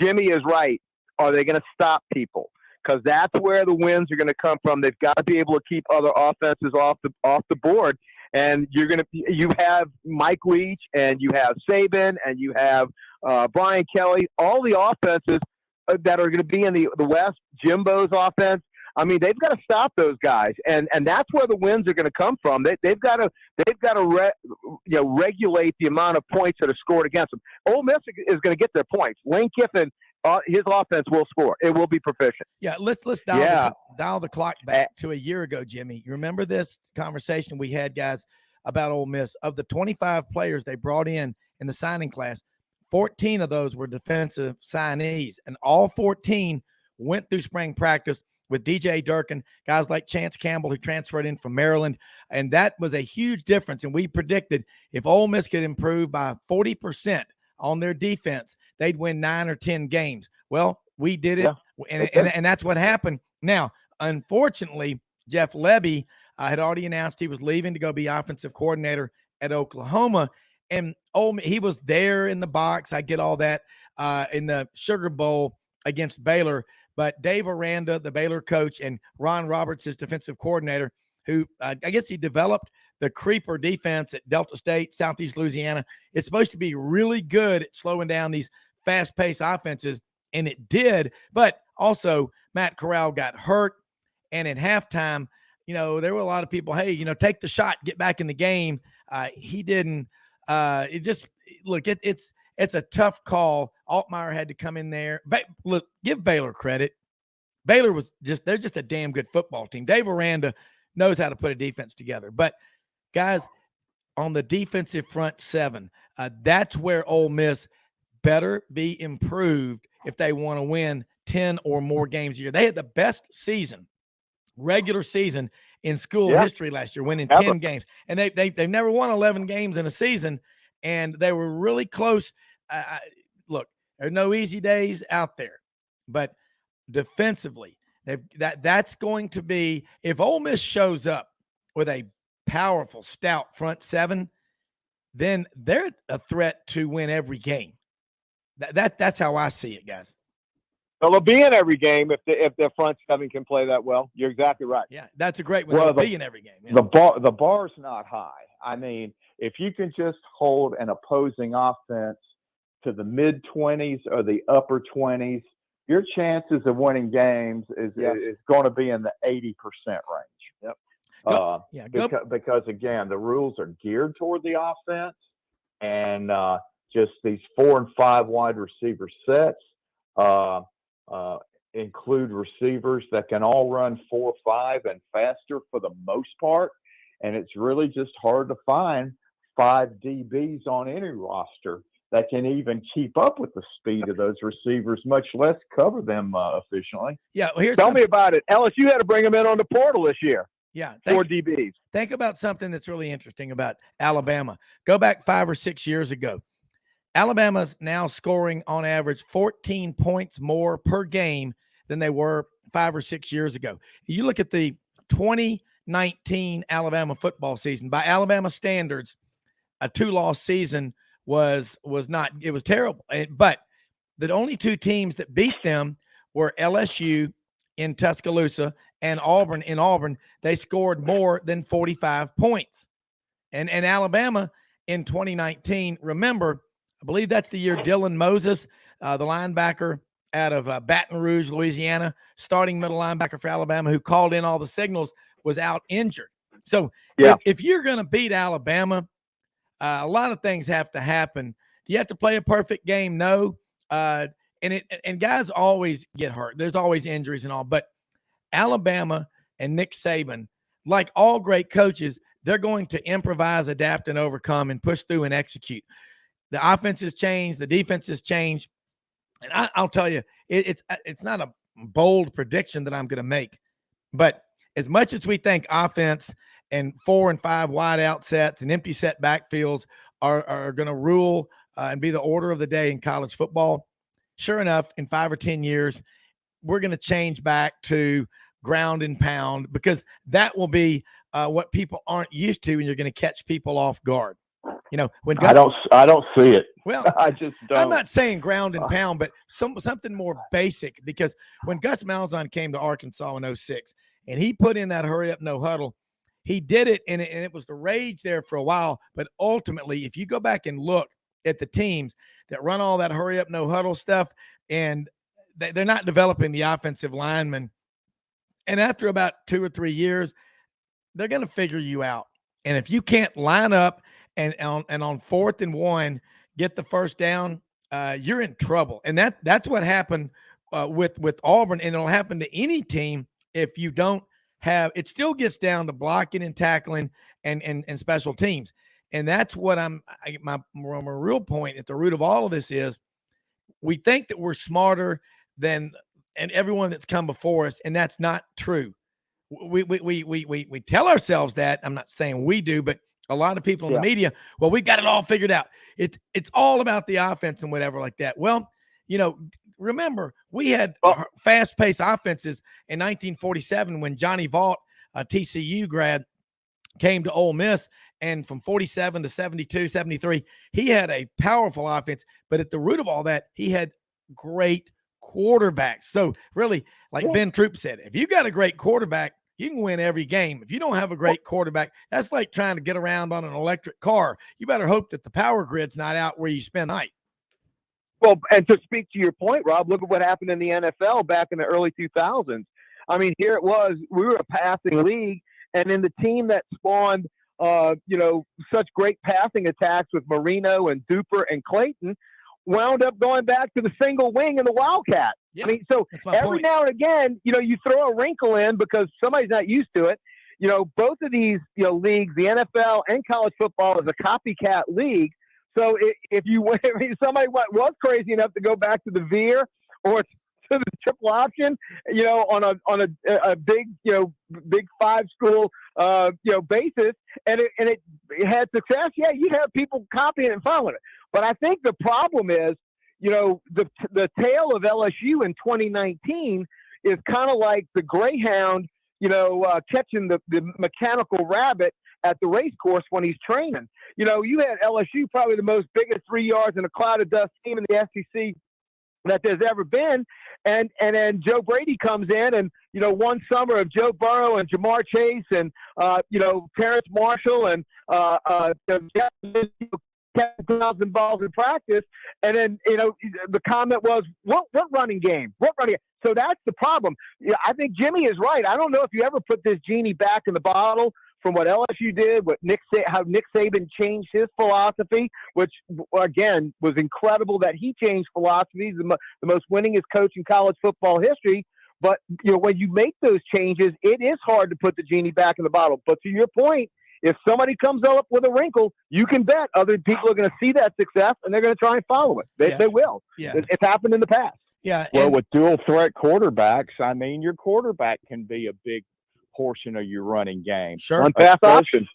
Jimmy is right. Are they going to stop people? Because that's where the wins are going to come from. They've got to be able to keep other offenses off the board. And you have Mike Leach, and you have Saban, and you have Brian Kelly. All the offenses that are going to be in the West, Jimbo's offense. I mean, they've got to stop those guys, and that's where the wins are going to come from. They've got to regulate the amount of points that are scored against them. Ole Miss is going to get their points. Lane Kiffin, his offense will score. It will be proficient. Yeah, let's dial the clock back to a year ago, Jimmy. You remember this conversation we had, guys, about Ole Miss? Of the 25 players they brought in the signing class, 14 of those were defensive signees, and all 14 went through spring practice with DJ Durkin, guys like Chance Campbell, who transferred in from Maryland. And that was a huge difference. And we predicted if Ole Miss could improve by 40% on their defense, they'd win 9 or 10 games. Well, we did it, and that's what happened. Now, unfortunately, Jeff Lebby had already announced he was leaving to go be offensive coordinator at Oklahoma. And he was there in the box. I get all that in the Sugar Bowl against Baylor. But Dave Aranda, the Baylor coach, and Ron Roberts, his defensive coordinator, who I guess he developed the creeper defense at Delta State, Southeast Louisiana. It's supposed to be really good at slowing down these fast-paced offenses, and it did. But also, Matt Corral got hurt, and at halftime, there were a lot of people, hey, take the shot, get back in the game. He didn't. It's a tough call. Altmaier had to come in there. Look, give Baylor credit. Baylor they're just a damn good football team. Dave Aranda knows how to put a defense together. But, guys, on the defensive front seven, that's where Ole Miss better be improved if they want to win 10 or more games a year. They had the best regular season in school history last year, winning 10 games. And they've never won 11 games in a season, and they were really close. Look, there's no easy days out there, but defensively, that's going to be, if Ole Miss shows up with a powerful, stout front seven, then they're a threat to win every game. That's how I see it, guys. Well, they'll be in every game if their front seven can play that well. You're exactly right. Yeah, that's a great one. They'll be in every game. Yeah. The bar's not high. I mean, if you can just hold an opposing offense to the mid-20s or the upper 20s, your chances of winning games is going to be in the 80% range. Yep. Because again, the rules are geared toward the offense, and just these 4 and 5 wide receiver sets include receivers that can all run 4-5 and faster for the most part, and it's really just hard to find 5 DBs on any roster that can even keep up with the speed of those receivers, much less cover them efficiently. Yeah, well, tell me about it. LSU had to bring them in on the portal this year. Yeah, 4 DBs. Think about something that's really interesting about Alabama. Go back 5 or 6 years ago. Alabama's now scoring on average 14 points more per game than they were 5 or 6 years ago. You look at the 2019 Alabama football season. By Alabama standards, a 2-loss season was not, it was terrible. But the only 2 teams that beat them were LSU in Tuscaloosa and Auburn in Auburn. They scored more than 45 points. And Alabama in 2019, remember, I believe that's the year Dylan Moses, the linebacker out of Baton Rouge, Louisiana, starting middle linebacker for Alabama, who called in all the signals, was out injured. So if you're going to beat Alabama, a lot of things have to happen. Do you have to play a perfect game? No. And guys always get hurt. There's always injuries and all. But Alabama and Nick Saban, like all great coaches, they're going to improvise, adapt, and overcome and push through and execute. The offense has changed. The defense has changed. And I'll tell you, it's not a bold prediction that I'm going to make. But as much as we think offense and 4 and 5 wide out sets and empty set backfields are going to rule and be the order of the day in college football, sure enough, in 5 or 10 years, we're going to change back to ground and pound, because that will be what people aren't used to, and you're going to catch people off guard. You know, when I don't see it. Well, I just don't. I'm not saying ground and pound, but something more basic, because when Gus Malzahn came to Arkansas in 06 and he put in that hurry up, no huddle, he did it, and it was the rage there for a while. But ultimately, if you go back and look at the teams that run all that hurry up, no huddle stuff, and they're not developing the offensive linemen, and after about 2 or 3 years, they're going to figure you out. And if you can't line up and on 4th and 1, get the first down, you're in trouble. And that's what happened with Auburn, and it'll happen to any team if you don't have. It still gets down to blocking and tackling and special teams, and that's what my real point at the root of all of this is. We think that we're smarter than everyone that's come before us, and that's not true. We tell ourselves that. I'm not saying we do, but a lot of people in the media, well, we got it all figured out. It's all about the offense and whatever like that. Well, you know, remember, we had fast-paced offenses in 1947 when Johnny Vaught, a TCU grad, came to Ole Miss, and from 47 to 72, 73, he had a powerful offense. But at the root of all that, he had great quarterbacks. So really, like Ben Troup said, if you got a great quarterback, you can win every game. If you don't have a great quarterback, that's like trying to get around on an electric car. You better hope that the power grid's not out where you spend the night. Well, and to speak to your point, Rob, look at what happened in the NFL back in the early 2000s. I mean, here it was, we were a passing league, and in the team that spawned, such great passing attacks with Marino and Duper and Clayton, wound up going back to the single wing and the Wildcat. Yeah, I mean, so every now and again, you throw a wrinkle in because somebody's not used to it. Both of these, leagues, the NFL and college football, is a copycat league. So if somebody was crazy enough to go back to the veer or to the triple option, on a big, big 5-school, basis, and it had success, you'd have people copying it and following it. But I think the problem is, the tale of LSU in 2019 is kind of like the greyhound, catching the mechanical rabbit at the race course when he's training. You had LSU, probably the most biggest 3 yards in a cloud of dust team in the SEC that there's ever been. And then Joe Brady comes in, and, one summer of Joe Burrow and Jamar Chase and, Terrence Marshall and, 10,000 balls in practice. And then, the comment was, what running game? What running game? So that's the problem. I think Jimmy is right. I don't know if you ever put this genie back in the bottle from what LSU did, how Nick Saban changed his philosophy, which, again, was incredible that he changed philosophies, the most winningest coach in college football history. But, when you make those changes, it is hard to put the genie back in the bottle. But to your point, if somebody comes up with a wrinkle, you can bet other people are going to see that success and they're going to try and follow it. They will. Yeah. It's happened in the past. Yeah. Well, with dual threat quarterbacks, I mean, your quarterback can be a big portion of your running game. Sure. One pass option.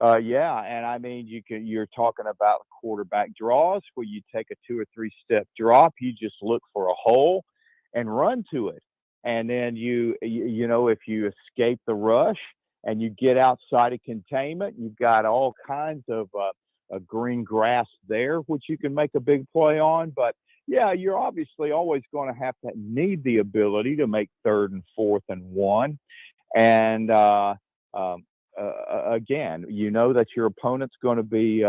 And I mean, you're talking about quarterback draws where you take a 2 or 3 step drop. You just look for a hole and run to it. And then if you escape the rush and you get outside of containment, you've got all kinds of green grass there, which you can make a big play on. But yeah, you're obviously always going to have to need the ability to make 3rd and 4th and 1. And again, that your opponent's going to be,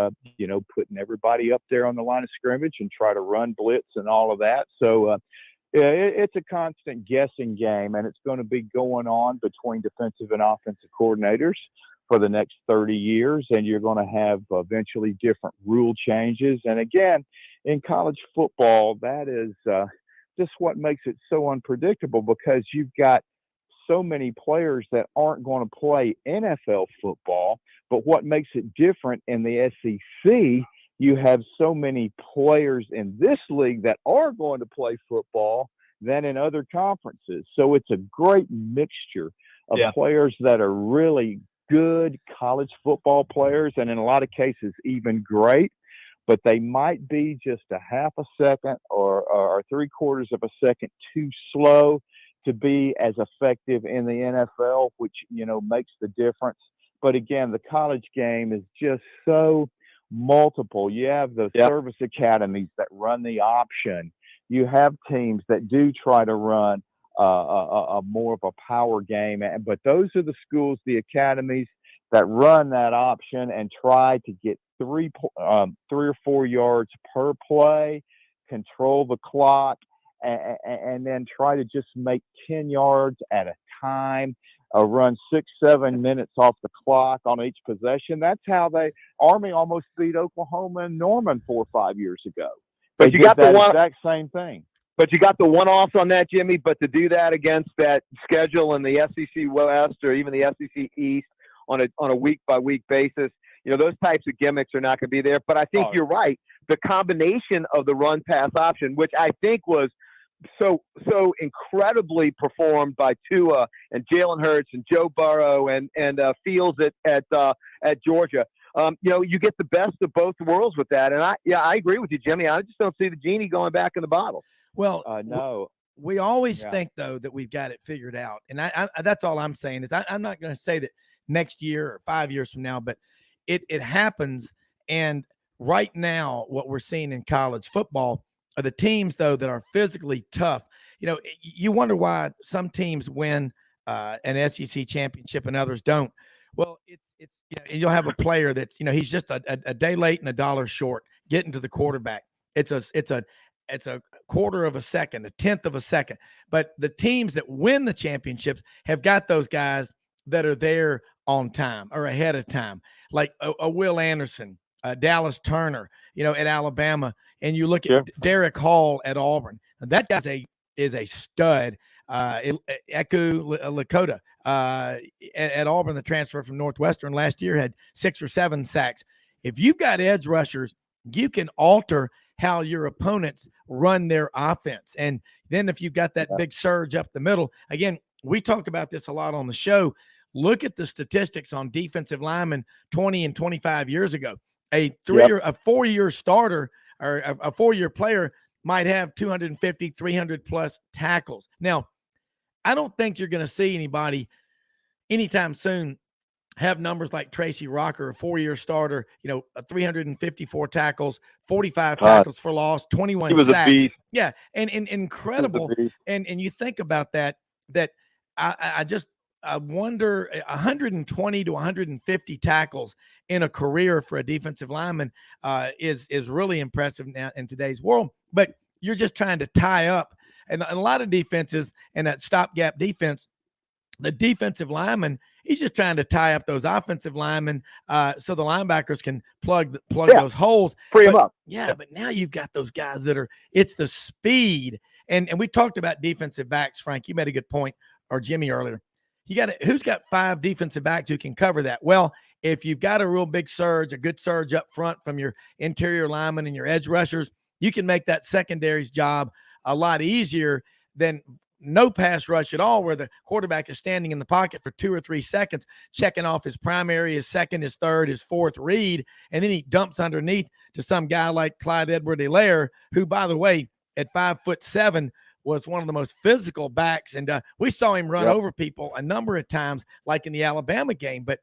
putting everybody up there on the line of scrimmage and try to run blitz and all of that. So it's a constant guessing game, and it's going to be going on between defensive and offensive coordinators for the next 30 years. And you're going to have eventually different rule changes. And again, in college football, that is just what makes it so unpredictable, because you've got so many players that aren't going to play NFL football. But what makes it different in the SEC, you have so many players in this league that are going to play football than in other conferences. So it's a great mixture of players that are really good college football players, and in a lot of cases even great, but they might be just a half a second or 3/4 of a second too slow to be as effective in the NFL, which, makes the difference. But again, the college game is just so multiple. You have the service academies that run the option. You have teams that do try to run a more of a power game, but those are the schools, the academies that run that option and try to get 3 or 4 yards per play, control the clock, and then try to just make 10 yards at a time, run 6-7 minutes off the clock on each possession. That's how Army almost beat Oklahoma and Norman 4 or 5 years ago. But you got the exact same thing. But you got the one-offs on that, Jimmy. But to do that against that schedule in the SEC West or even the SEC East on a week-by-week basis, those types of gimmicks are not going to be there. But I think you're right. The combination of the run-pass option, which I think was so incredibly performed by Tua and Jalen Hurts and Joe Burrow and Fields at Georgia. You get the best of both worlds with that. And I agree with you, Jimmy. I just don't see the genie going back in the bottle. Well, no. We always think, though, that we've got it figured out. And I that's all I'm saying is I'm not going to say that next year or 5 years from now, but it happens. And right now, what we're seeing in college football are the teams, though, that are physically tough. You wonder why some teams win an SEC championship and others don't. Well, it's you'll have a player that's, he's just a day late and a dollar short getting to the quarterback. It's a quarter of a second, a tenth of a second. But the teams that win the championships have got those guys that are there on time or ahead of time, like a Will Anderson, Dallas Turner, at Alabama. And you look at Derek Hall at Auburn. That guy is a stud. Eku Lakota at Auburn, the transfer from Northwestern last year, had 6 or 7 sacks. If you've got edge rushers, you can alter how your opponents run their offense. And then if you've got that big surge up the middle, again, we talk about this a lot on the show. Look at the statistics on defensive linemen 20 and 25 years ago. A 4-year starter or a 4-year player might have 250, 300 plus tackles. Now, I don't think you're going to see anybody anytime soon have numbers like Tracy Rocker, a 4-year starter, 354 tackles, 45 tackles for loss, 21 he was sacks. A beast. Yeah, and incredible. And you think about that I wonder 120 to 150 tackles in a career for a defensive lineman is really impressive now in today's world. But you're just trying to tie up, and a lot of defenses and that stopgap defense, the defensive lineman, he's just trying to tie up those offensive linemen so the linebackers can plug those holes. Free them up. Yeah, but now you've got those guys it's the speed. And we talked about defensive backs, Frank. You made a good point, or Jimmy earlier. Who's got 5 defensive backs who can cover that? Well, if you've got a real big surge, a good surge up front from your interior linemen and your edge rushers, you can make that secondary's job a lot easier than no pass rush at all, where the quarterback is standing in the pocket for 2 or 3 seconds, checking off his primary, his second, his third, his fourth read, and then he dumps underneath to some guy like Clyde Edward-Helaire, who, by the way, at 5'7", was one of the most physical backs. And we saw him run over people a number of times, like in the Alabama game. But,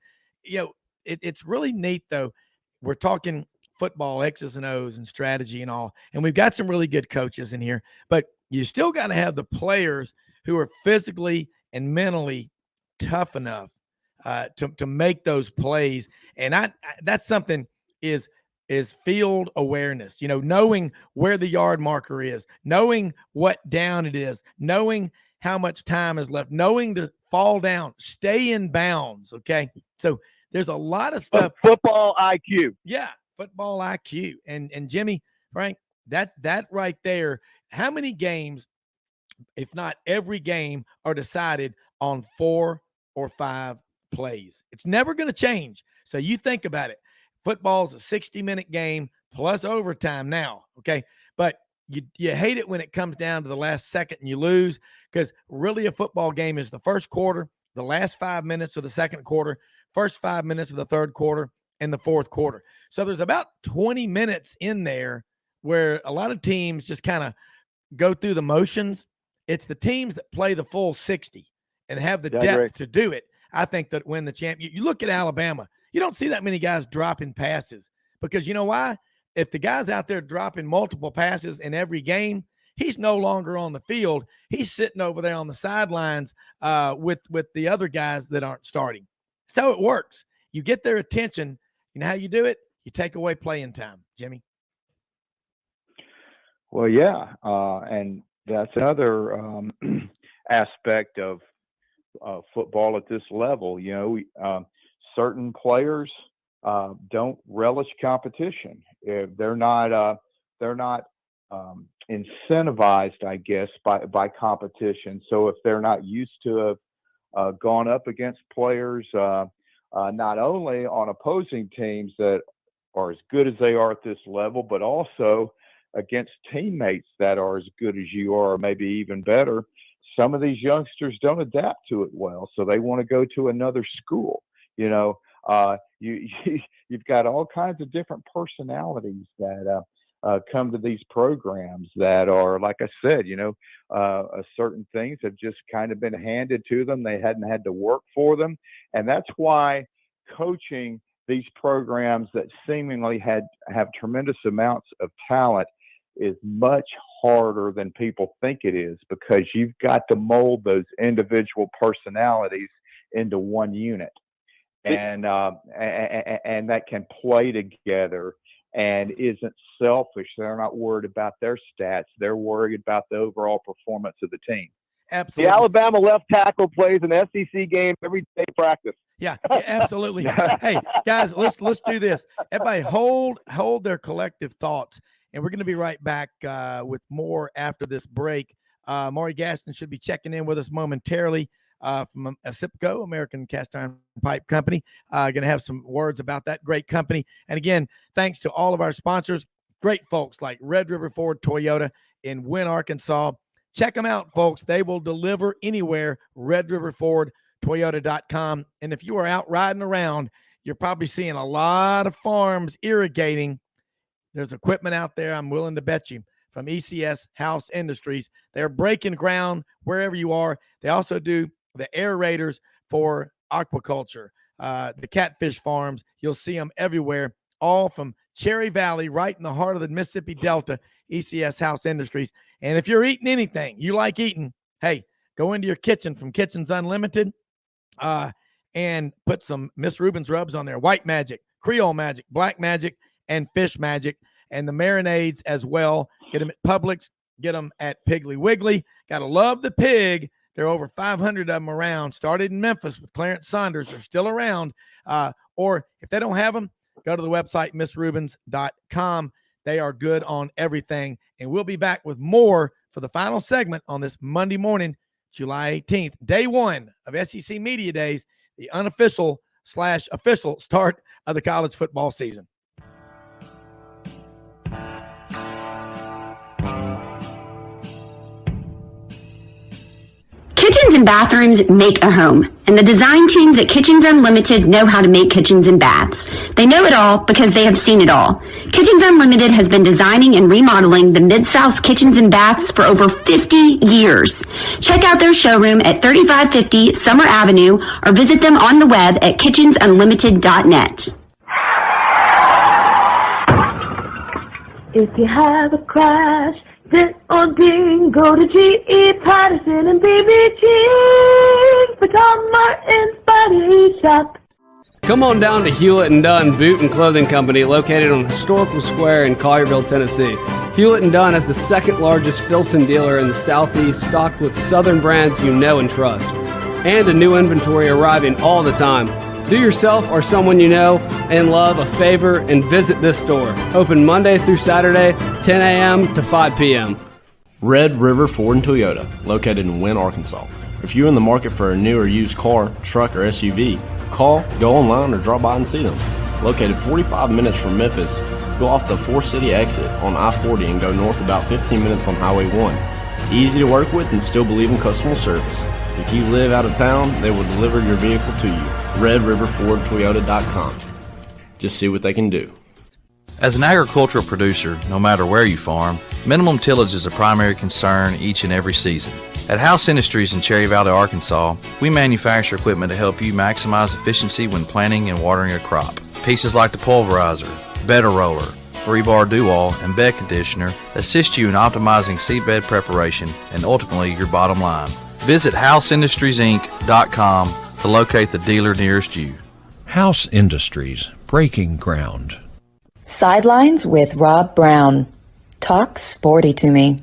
it's really neat, though. We're talking football, X's and O's and strategy and all. And we've got some really good coaches in here. But you still got to have the players who are physically and mentally tough enough to make those plays. And that's something is field awareness, knowing where the yard marker is, knowing what down it is, knowing how much time is left, knowing to fall down, stay in bounds. Okay. So there's a lot of stuff. Football IQ. Yeah. Football IQ. And Jimmy, Frank, that right there, how many games, if not every game, are decided on 4 or 5 plays? It's never going to change. So you think about it. Football's a 60-minute game plus overtime now, okay? But you hate it when it comes down to the last second and you lose, because really a football game is the first quarter, the last 5 minutes of the second quarter, first 5 minutes of the third quarter, and the fourth quarter. So there's about 20 minutes in there where a lot of teams just kind of go through the motions. It's the teams that play the full 60 and have the depth to do it, I think, that win the champ. You look at Alabama. You don't see that many guys dropping passes, because you know why? If the guy's out there dropping multiple passes in every game, he's no longer on the field. He's sitting over there on the sidelines with the other guys that aren't starting. So it works. You get their attention. You know how you do it? You take away playing time, Jimmy. Well, yeah, and that's another aspect of football at this level. Certain players don't relish competition. If they're not incentivized, I guess, by competition. So if they're not used to have gone up against players, not only on opposing teams that are as good as they are at this level, but also against teammates that are as good as you are, or maybe even better, some of these youngsters don't adapt to it well, so they want to go to another school. You've got all kinds of different personalities that come to these programs that are, like I said, certain things have just kind of been handed to them. They hadn't had to work for them, and that's why coaching these programs that seemingly have tremendous amounts of talent is much harder than people think it is, because you've got to mold those individual personalities into one unit, and that can play together and isn't selfish. They're not worried about their stats. They're worried about the overall performance of the team. Absolutely. The Alabama left tackle plays an SEC game every day practice. Yeah, absolutely. Hey, guys, let's do this. Everybody hold their collective thoughts, and we're going to be right back with more after this break. Maury Gaston should be checking in with us momentarily from ASIPCO, American Cast Iron Pipe Company. Going to have some words about that great company. And again, thanks to all of our sponsors, great folks like Red River Ford Toyota in Wynne, Arkansas. Check them out, folks. They will deliver anywhere. RedRiverFordToyota.com. And if you are out riding around, you're probably seeing a lot of farms irrigating. There's equipment out there, I'm willing to bet you, from ECS House Industries. They're breaking ground wherever you are. They also do the aerators for aquaculture, the catfish farms. You'll see them everywhere, all from Cherry Valley, right in the heart of the Mississippi Delta, ECS House Industries. And if you're eating anything you like eating, hey, go into your kitchen from Kitchens Unlimited and put some Miss Rubin's rubs on there. White Magic, Creole Magic, Black Magic, and Fish Magic, and the marinades as well. Get them at Publix. Get them at Piggly Wiggly. Got to love the pig. There are over 500 of them around. Started in Memphis with Clarence Saunders. They're still around. Or if they don't have them, go to the website, missrubens.com. They are good on everything. And we'll be back with more for the final segment on this Monday morning, July 18th, day one of SEC Media Days, the unofficial/official start of the college football season. Kitchens and bathrooms make a home, and the design teams at Kitchens Unlimited know how to make kitchens and baths. They know it all because they have seen it all. Kitchens Unlimited has been designing and remodeling the Mid-South kitchens and baths for over 50 years. Check out their showroom at 3550 Summer Avenue or visit them on the web at kitchensunlimited.net. If you have a crash, dent or ding, go to G.E. Patterson and BB King for Tom Martin's Body Shop. Come on down to Hewlett & Dunn Boot and Clothing Company, located on Historical Square in Collierville, Tennessee. Hewlett & Dunn is the second largest Filson dealer in the Southeast, stocked with Southern brands you know and trust. And a new inventory arriving all the time. Do yourself or someone you know and love a favor and visit this store. Open Monday through Saturday, 10 a.m. to 5 p.m. Red River Ford and Toyota, located in Wynne, Arkansas. If you're in the market for a new or used car, truck, or SUV, call, go online, or drop by and see them. Located 45 minutes from Memphis, go off the 4-city exit on I-40 and go north about 15 minutes on Highway 1. Easy to work with and still believe in customer service. If you live out of town, they will deliver your vehicle to you. RedRiverFordToyota.com. Just see what they can do. As an agricultural producer, no matter where you farm, minimum tillage is a primary concern each and every season. At House Industries in Cherry Valley, Arkansas, we manufacture equipment to help you maximize efficiency when planting and watering a crop. Pieces like the pulverizer, Better Roller, 3-bar do-all, and bed conditioner assist you in optimizing seatbed preparation and ultimately your bottom line. Visit houseindustriesinc.com to locate the dealer nearest you. House Industries, breaking ground. Sidelines with Rob Brown. Talk sporty to me.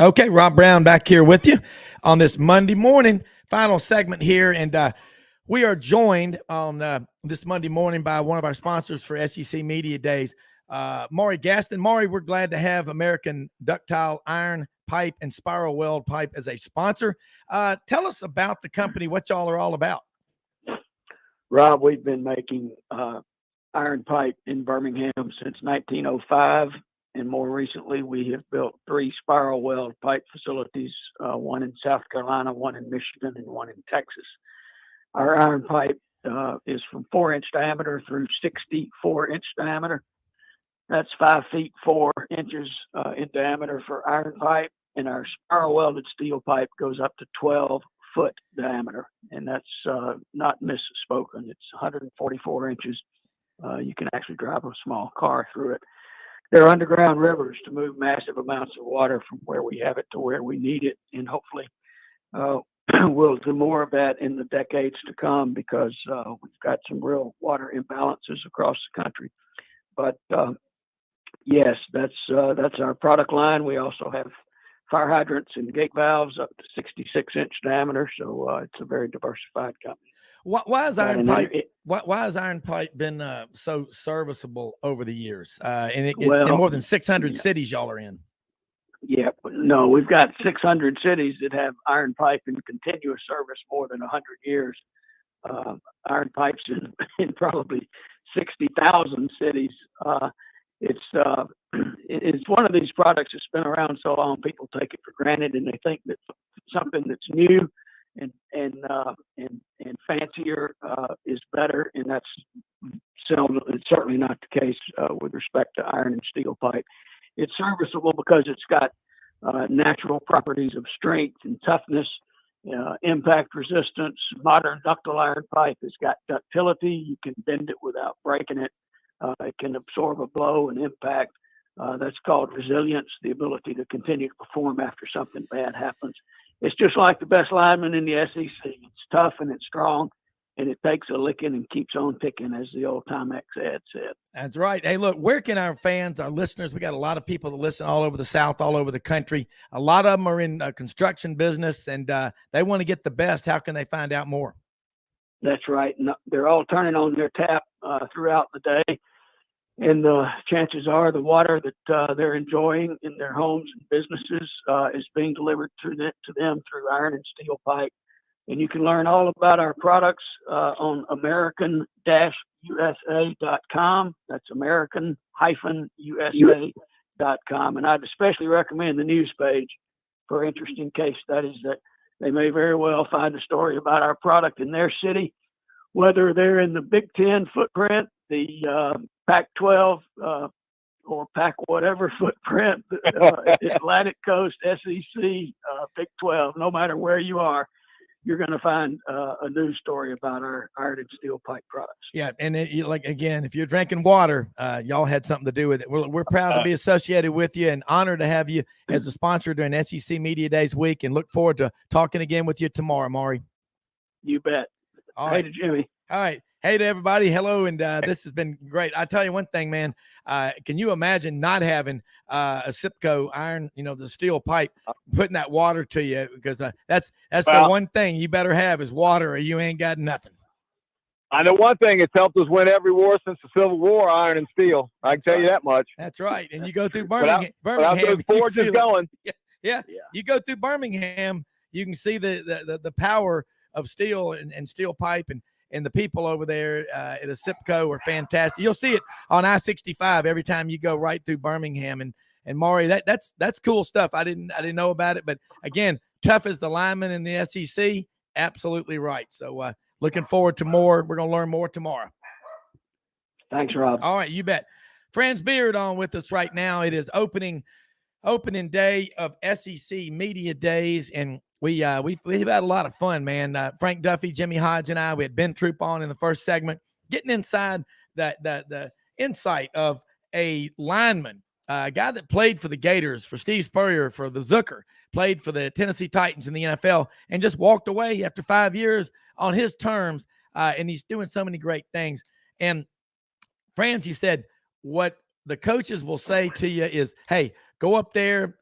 Okay, Rob Brown back here with you on this Monday morning, final segment here. And we are joined on this Monday morning by one of our sponsors for SEC Media Days, Maury Gaston. Maury, we're glad to have American Ductile Iron Pipe and Spiral Weld Pipe as a sponsor. Tell us about the company, what y'all are all about. Rob, we've been making iron pipe in Birmingham since 1905. And more recently, we have built 3 spiral weld pipe facilities, one in South Carolina, one in Michigan, and one in Texas. Our iron pipe is from 4-inch diameter through 64-inch diameter. That's 5 feet 4 inches in diameter for iron pipe. And our spiral welded steel pipe goes up to 12-foot diameter. And that's not misspoken. It's 144 inches. You can actually drive a small car through it. They're underground rivers to move massive amounts of water from where we have it to where we need it. And hopefully we'll do more of that in the decades to come because we've got some real water imbalances across the country. But yes, that's our product line. We also have fire hydrants and gate valves up to 66-inch diameter. So it's a very diversified company. Why has iron pipe? Why has iron pipe been so serviceable over the years? And it's in more than 600 cities y'all are in. Yeah, no, we've got 600 cities that have iron pipe in continuous service more than 100 years. Iron pipes in probably 60,000 cities. It's one of these products that's been around so long, people take it for granted, and they think that something that's new and fancier is better, and that's certainly not the case with respect to iron and steel pipe. It's serviceable because it's got natural properties of strength and toughness, impact resistance. Modern ductile iron pipe has got ductility. You can bend it without breaking it. It can absorb a blow and impact. That's called resilience, the ability to continue to perform after something bad happens. It's just like the best lineman in the SEC. It's tough and it's strong, and it takes a licking and keeps on ticking, as the old Timex ad said. That's right. Hey, look, where can our fans, our listeners, we got a lot of people that listen all over the South, all over the country. A lot of them are in construction business, and they want to get the best. How can they find out more? That's right. And they're all turning on their tap throughout the day. And the chances are the water that they're enjoying in their homes and businesses is being delivered to them through iron and steel pipe. And you can learn all about our products on American-USA.com. That's American-USA.com. And I'd especially recommend the news page for interesting case studies that they may very well find a story about our product in their city, whether they're in the Big Ten footprint, the Pac-12 or Pac whatever footprint, Atlantic Coast, SEC, Big 12, no matter where you are, you're going to find a news story about our iron and steel pipe products. Yeah, and again, if you're drinking water, y'all had something to do with it. We're proud to be associated with you and honored to have you as a sponsor during SEC Media Days week, and look forward to talking again with you tomorrow, Maury. You bet. All hey right. to Jimmy. All right. Hey to everybody. Hello. And this has been great. I tell you one thing, man, can you imagine not having a Sipco iron, the steel pipe, putting that water to you? Because that's the one thing you better have is water, or you ain't got nothing. I know one thing, it's helped us win every war since the Civil War, iron and steel. I can tell you that much. That's right. And you go through Birmingham. Without those forges going. Yeah. You go through Birmingham, you can see the power of steel and steel pipe, and the people over there at a Sipco are fantastic. You'll see it on I-65 every time you go right through Birmingham. And Maury, that's cool stuff. I didn't know about it, but again, tough as the lineman in the SEC, absolutely right. So looking forward to more. We're going to learn more tomorrow. Thanks, Rob. All right, you bet. Franz Beard on with us right now. It is opening day of SEC Media Days, and we've had a lot of fun, man. Frank Duffy, Jimmy Hodge, and I, we had Ben Troup on in the first segment, getting inside the insight of a lineman, a guy that played for the Gators, for Steve Spurrier, for the Zucker, played for the Tennessee Titans in the NFL, and just walked away after 5 years on his terms. And he's doing so many great things. And Francie said, what the coaches will say to you is, hey, go up there,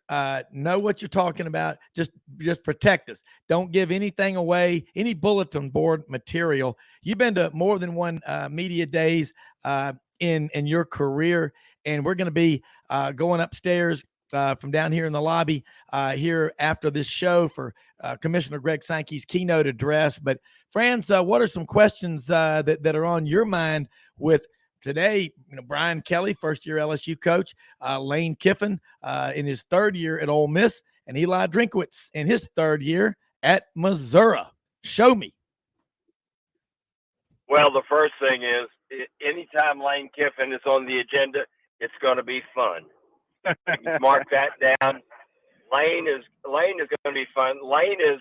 know what you're talking about. Just protect us. Don't give anything away, any bulletin board material. You've been to more than one media days in your career, and we're going to be going upstairs from down here in the lobby here after this show for Commissioner Greg Sankey's keynote address. But Franz, what are some questions that are on your mind with today? Brian Kelly, first-year LSU coach, Lane Kiffin in his third year at Ole Miss, and Eli Drinkwitz in his third year at Missouri. Show me. Well, the first thing is, anytime Lane Kiffin is on the agenda, it's going to be fun. Mark that down. Lane is going to be fun. Lane is,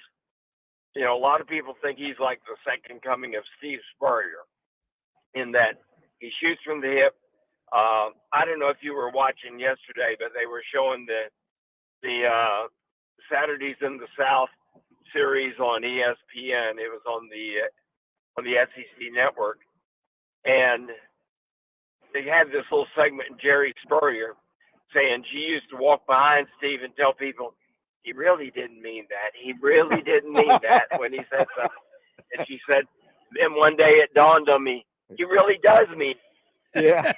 a lot of people think he's like the second coming of Steve Spurrier in that he shoots from the hip. I don't know if you were watching yesterday, but they were showing the Saturdays in the South series on ESPN. It was on the SEC network, and they had this little segment in Jerry Spurrier saying she used to walk behind Steve and tell people, he really didn't mean that. He really didn't mean that when he said something. And she said, then one day it dawned on me, he really does mean it. Yeah.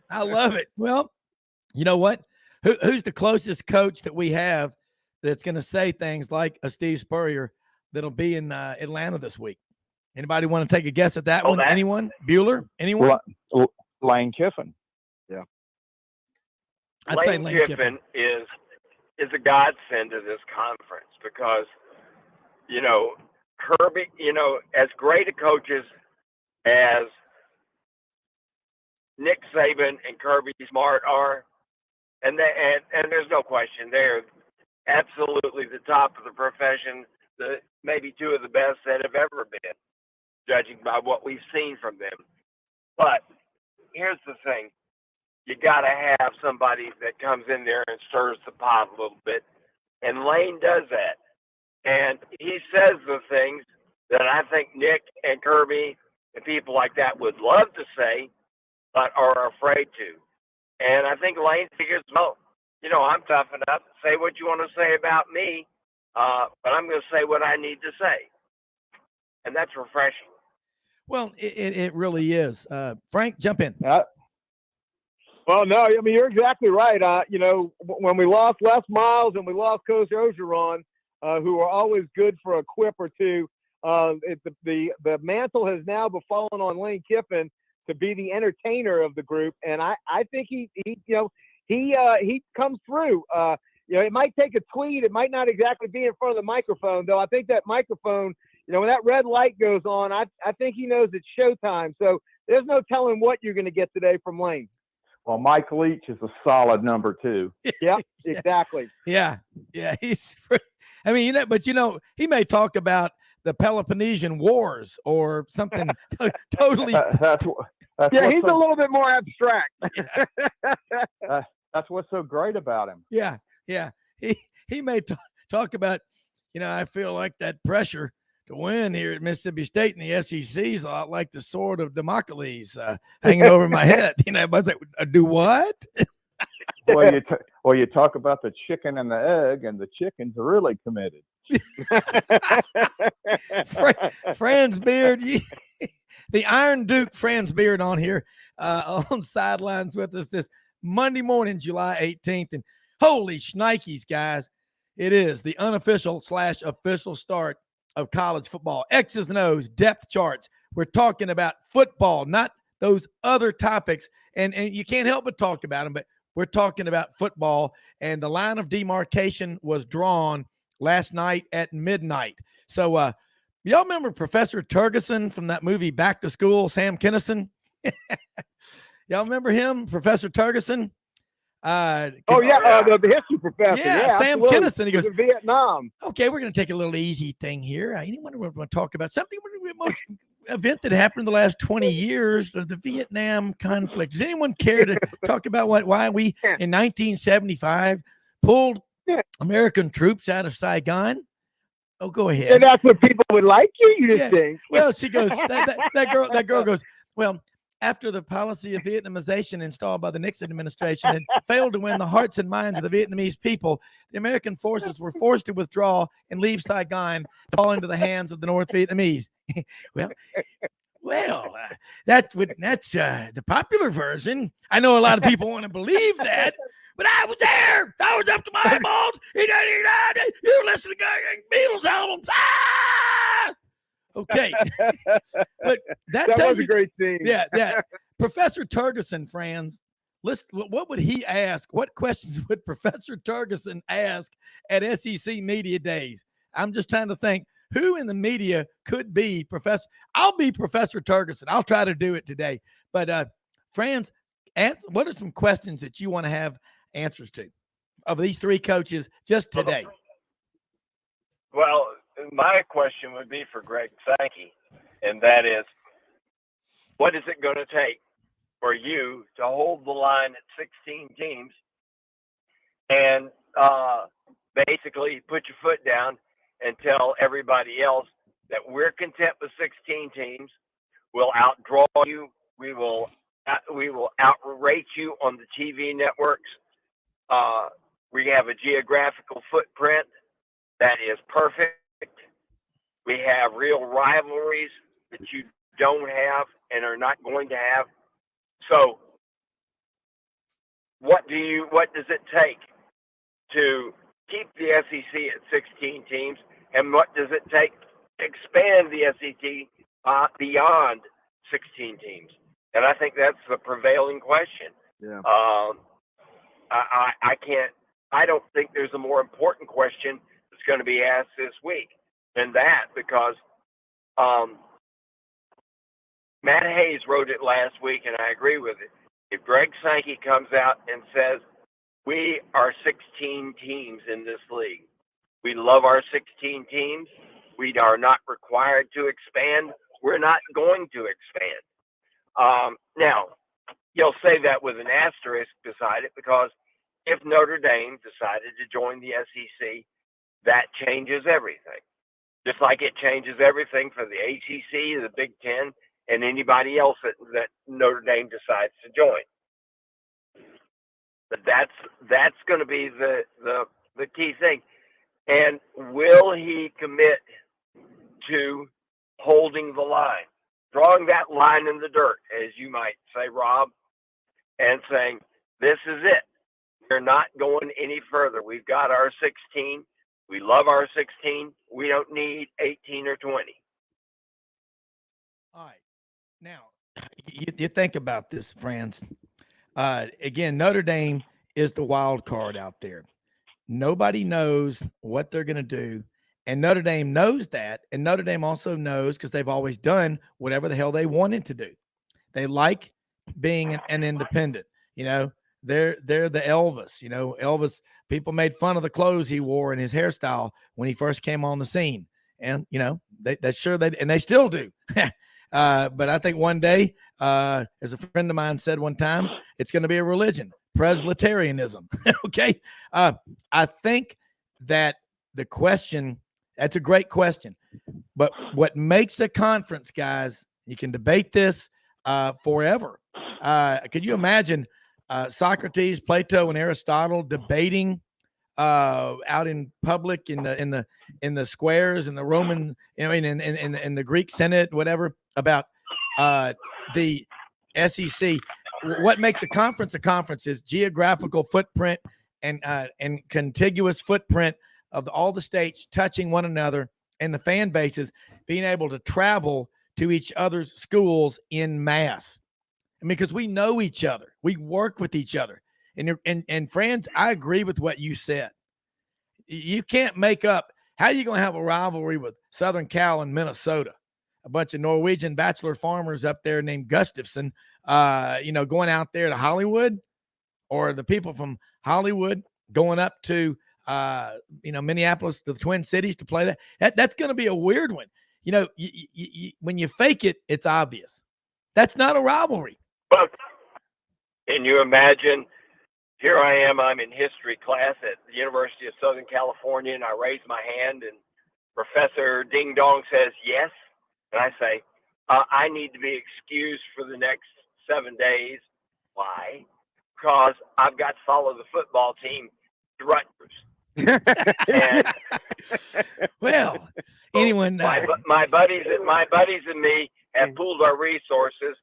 I love it. Well, you know what? Who's the closest coach that we have that's going to say things like a Steve Spurrier that'll be in Atlanta this week? Anybody want to take a guess at that one? Anyone? Bueller? Anyone? Lane Kiffin. Yeah. I'd say Lane Kiffin is a godsend to this conference because, Kirby, as great a coaches as Nick Saban and Kirby Smart are, and there's no question, they're absolutely the top of the profession, maybe two of the best that have ever been, judging by what we've seen from them. But here's the thing. You got to have somebody that comes in there and stirs the pot a little bit. And Lane does that. And he says the things that I think Nick and Kirby and people like that would love to say, but are afraid to. And I think Lane figures, I'm tough enough. Say what you want to say about me, but I'm going to say what I need to say. And that's refreshing. Well, it really is. Frank, jump in. Well, no, you're exactly right. When we lost Les Miles and we lost Coach Ogeron, who are always good for a quip or two, the mantle has now fallen on Lane Kiffin to be the entertainer of the group, and I think he comes through. It might take a tweet. It might not exactly be in front of the microphone, though. I think that microphone, when that red light goes on, I think he knows it's showtime. So there's no telling what you're going to get today from Lane. Well, Mike Leach is a solid number 2. Yeah, exactly. Yeah. He's pretty, but he may talk about the Peloponnesian Wars or something totally. That's he's a little bit more abstract. That's what's so great about him. Yeah. He may talk about, I feel like that pressure to win here at Mississippi State in the SEC is a lot like the sword of Damocles hanging over my head. But do what? Well, you talk about the chicken and the egg, and the chicken's really committed. Franz Beard, the Iron Duke Franz Beard on here on Sidelines with us this Monday morning, July 18th. And holy shnikes, guys, it is the unofficial / official start of college football. X's and O's, depth charts. We're talking about football, not those other topics. And you can't help but talk about them, but we're talking about football. And the line of demarcation was drawn last night at midnight. So y'all remember Professor Turgeson from that movie Back to School, Sam Kinison? Y'all remember him, Professor Turgeson? The history professor. Yeah, Sam absolutely. Kinison. He goes, in Vietnam. Okay, we're going to take a little easy thing here. Anyone want to talk about something? Most event that happened in the last 20 years of the Vietnam conflict. Does anyone care to talk about why we in 1975 pulled American troops out of Saigon? Oh, go ahead. And that's what people would like you to think. Well, she goes. That girl goes. Well, after the policy of Vietnamization installed by the Nixon administration had failed to win the hearts and minds of the Vietnamese people, the American forces were forced to withdraw and leave Saigon to fall into the hands of the North Vietnamese. That's the popular version. I know a lot of people want to believe that, but I was there. I was up to my eyeballs. You listen to the Beatles albums. Okay. But that was a great scene. Yeah. Professor Turgeson, friends, listen, what would he ask? What questions would Professor Turgeson ask at SEC Media Days? I'm just trying to think who in the media could be Professor. I'll be Professor Turgeson. I'll try to do it today. But friends, what are some questions that you want to have answers to of these three coaches just today? Well, my question would be for Greg Sankey, and that is, what is it going to take for you to hold the line at 16 teams and basically put your foot down and tell everybody else that we're content with 16 teams, we'll outdraw you, we will outrate you on the TV networks. We have a geographical footprint that is perfect. We have real rivalries that you don't have and are not going to have. So what does it take to keep the SEC at 16 teams, and what does it take to expand the SEC beyond 16 teams? And I think that's the prevailing question. Yeah. I don't think there's a more important question that's going to be asked this week than that, because Matt Hayes wrote it last week, and I agree with it. If Greg Sankey comes out and says, we are 16 teams in this league, we love our 16 teams, we are not required to expand, we're not going to expand. Now, you'll say that with an asterisk beside it, because if Notre Dame decided to join the SEC, that changes everything. Just like it changes everything for the ACC, the Big Ten, and anybody else that Notre Dame decides to join. But that's going to be the key thing. And will he commit to holding the line, drawing that line in the dirt, as you might say, Rob, and saying, this is it. We're not going any further. We've got our 16. We love our 16. We don't need 18 or 20. All right. Now, you think about this, friends. Again, Notre Dame is the wild card out there. Nobody knows what they're going to do. And Notre Dame knows that. And Notre Dame also knows, because they've always done whatever the hell they wanted to do. They like being an independent. You know, they're the Elvis. You know, Elvis, people made fun of the clothes he wore and his hairstyle when he first came on the scene. And, you know, they still do. But I think one day, as a friend of mine said one time, it's going to be a religion, Presbyterianism. Okay. I think that the question, that's a great question, but what makes a conference, guys, you can debate this forever. Could you imagine Socrates, Plato, and Aristotle debating out in public in the squares in the Roman, in the Greek Senate, whatever, about the SEC? What makes a conference is geographical footprint and contiguous footprint of all the states touching one another, and the fan bases being able to travel to each other's schools in mass. I mean, because we know each other, we work with each other, and friends, I agree with what you said. You can't make up. How are you going to have a rivalry with Southern Cal and Minnesota? A bunch of Norwegian bachelor farmers up there named Gustafson, going out there to Hollywood, or the people from Hollywood going up to Minneapolis, to the Twin Cities to play that's going to be a weird one. When you fake it, it's obvious. That's not a rivalry. But can you imagine? Here I am. I'm in history class at the University of Southern California, and I raise my hand, and Professor Ding Dong says yes, and I say, I need to be excused for the next 7 days. Why? Because I've got to follow the football team to Rutgers. And well, anyone? My buddies and me have pooled our resources,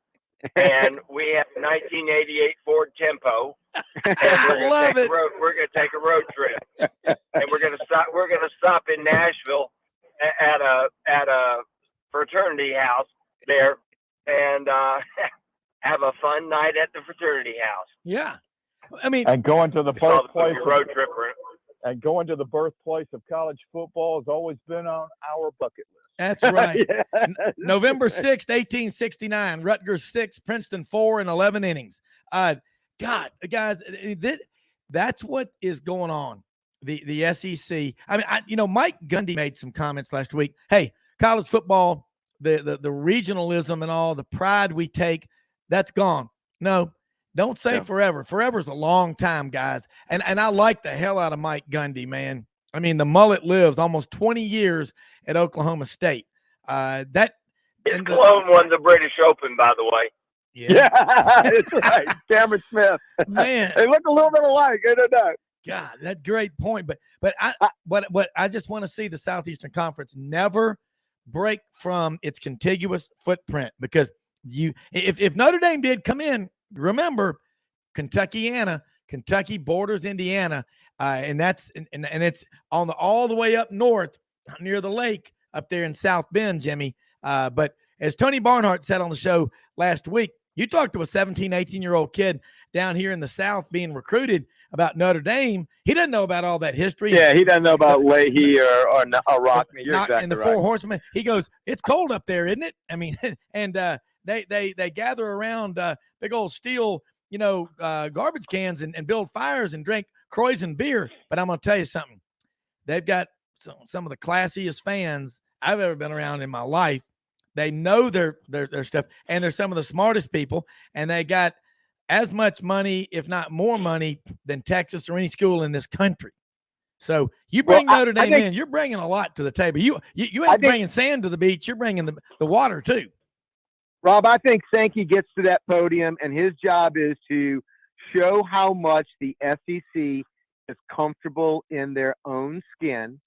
and we have a 1988 Ford Tempo. And we're going to take a road trip, and we're going to stop in Nashville at a fraternity house there, and have a fun night at the fraternity house. Yeah, I mean, and going to the birthplace road trip. And going to the birthplace of college football has always been on our bucket list. That's right. November 6th, 1869, Rutgers 6, Princeton 4 in 11 innings. God, guys, that's what is going on. The SEC. I mean, Mike Gundy made some comments last week. Hey, college football, the regionalism and all the pride we take, that's gone. No, don't say forever. Forever's a long time, guys. And I like the hell out of Mike Gundy, man. I mean, the mullet lives almost 20 years at Oklahoma State. His clone won the British Open, by the way. Yeah, that's right. Cameron Smith. Man, they look a little bit alike. I don't know. God, that's great point. But I just want to see the Southeastern Conference never break from its contiguous footprint, because if Notre Dame did come in, remember Kentucky borders Indiana, and that's and it's on all the way up north near the lake up there in South Bend, Jimmy. But as Tony Barnhart said on the show last week, you talk to a 17, 18-year-old kid down here in the South being recruited about Notre Dame. He doesn't know about all that history. Yeah, he doesn't know about Leahy or Rockne. You're exactly and the right. Four Horsemen. He goes, it's cold up there, isn't it? I mean, and they gather around big old steel, garbage cans and build fires and drink Croix beer. But I'm going to tell you something. They've got some of the classiest fans I've ever been around in my life. They know their stuff, and they're some of the smartest people, and they got as much money, if not more money, than Texas or any school in this country. So you bring Notre Dame in, you're bringing a lot to the table. You ain't bringing sand to the beach. You're bringing the water too. Rob, I think Sankey gets to that podium, and his job is to show how much the SEC is comfortable in their own skin,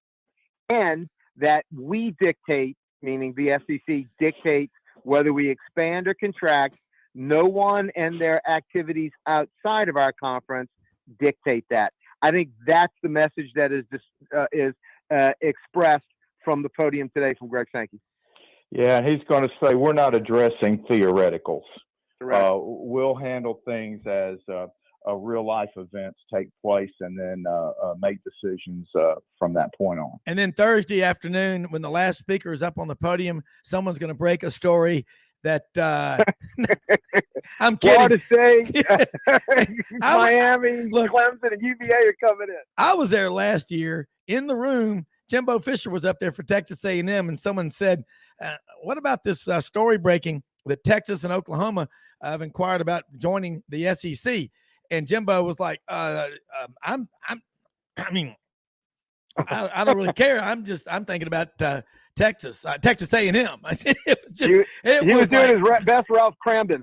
and that we dictate, meaning the SEC dictates whether we expand or contract. No one and their activities outside of our conference dictate that. I think that's the message that is expressed from the podium today from Greg Sankey. Yeah, and he's going to say we're not addressing theoreticals. We'll handle things as real life events take place, and then make decisions from that point on. And then Thursday afternoon, when the last speaker is up on the podium, someone's going to break a story that I'm kidding. Florida State, Miami, Clemson, and UVA are coming in. I was there last year in the room. Jimbo Fisher was up there for Texas A&M, and someone said, what about this story breaking that Texas and Oklahoma have inquired about joining the SEC? And Jimbo was like, I don't really care. I'm thinking about Texas A&M. It was just, he was doing his best Ralph Cramden.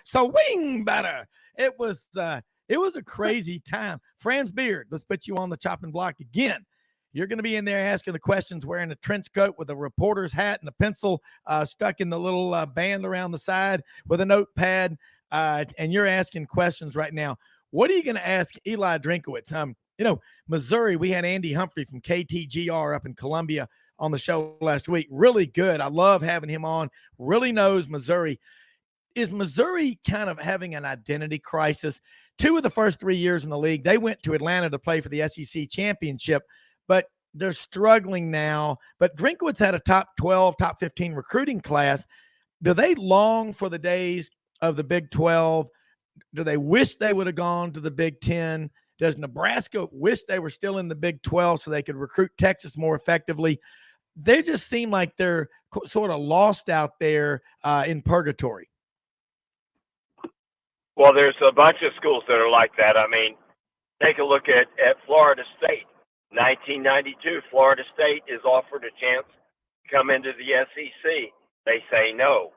So wing better. It was a crazy time. Franz Beard, let's put you on the chopping block again. You're going to be in there asking the questions, wearing a trench coat with a reporter's hat and a pencil stuck in the little band around the side with a notepad. And you're asking questions right now. What are you going to ask Eli Drinkowitz? Missouri, we had Andy Humphrey from KTGR up in Columbia on the show last week. Really good. I love having him on. Really knows Missouri. Is Missouri kind of having an identity crisis? 2 of the first 3 years in the league, they went to Atlanta to play for the SEC championship, but they're struggling now. But Drinkowitz had a top 12, top 15 recruiting class. Do they long for the days of the Big 12 Do they wish they would have gone to the Big Ten? Does Nebraska wish they were still in the Big 12 so they could recruit Texas more effectively? They just seem like they're sort of lost out there in purgatory. Well, there's a bunch of schools that are like that. I mean, take a look at Florida State. 1992, Florida State is offered a chance to come into the SEC. They say no.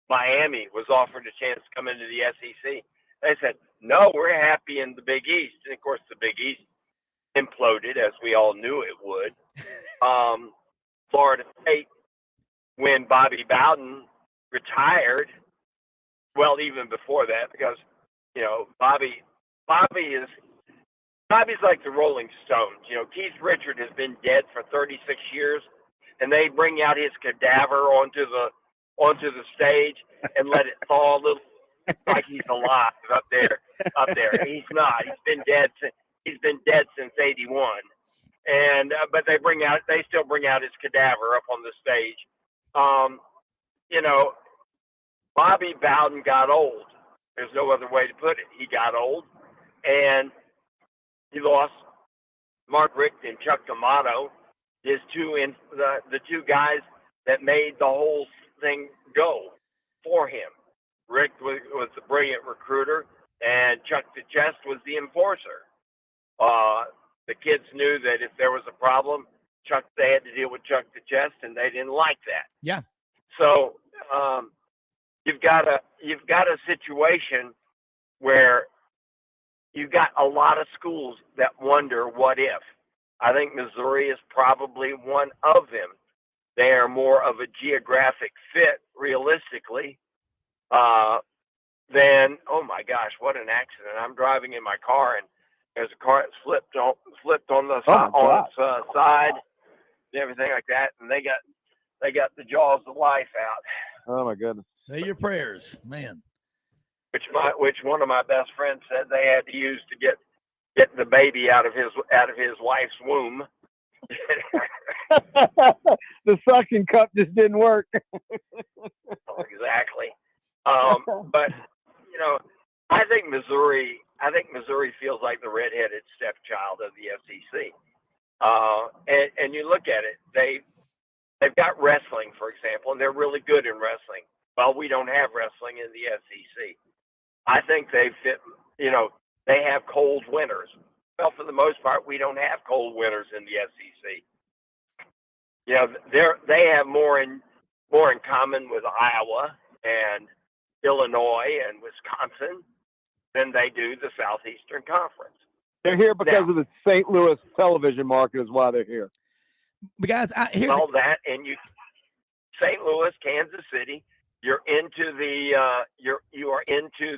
Miami was offered a chance to come into the SEC. They said, no, we're happy in the Big East. And, of course, the Big East imploded, as we all knew it would. Florida State, when Bobby Bowden retired, well, even before that, because, you know, Bobby's like the Rolling Stones. You know, Keith Richards has been dead for 36 years, and they bring out his cadaver onto the stage and let it fall a little like he's alive up there. He's not. He's been dead since '81. And but they still bring out his cadaver up on the stage. You know, Bobby Bowden got old. There's no other way to put it. He got old, and he lost Mark Richt and Chuck D'Amato, the two guys that made the whole thing go for him. Richt was the brilliant recruiter, and Chuck DeChest was the enforcer. The kids knew that if there was a problem, they had to deal with Chuck DeChest, and they didn't like that. Yeah. So you've got a situation where you've got a lot of schools that wonder what if. I think Missouri is probably one of them. They are more of a geographic fit, realistically, than, oh my gosh, what an accident. I'm driving in my car, and there's a car that slipped on the side and everything like that, and they got the jaws of life out. Oh my goodness. Say your prayers, man. Which one of my best friends said they had to use to get the baby out of his wife's womb. The suction cup just didn't work. Exactly. But you know, I think Missouri feels like the redheaded stepchild of the SEC. And you look at it, they've got wrestling, for example, and they're really good in wrestling. Well, we don't have wrestling in the SEC. I think they fit, you know, they have cold winters. Well, for the most part, we don't have cold winters in the SEC. You know, they have more in common with Iowa and Illinois and Wisconsin than they do the Southeastern Conference. They're here because of the St. Louis television market is why they're here. But guys, and St. Louis, Kansas City, you are into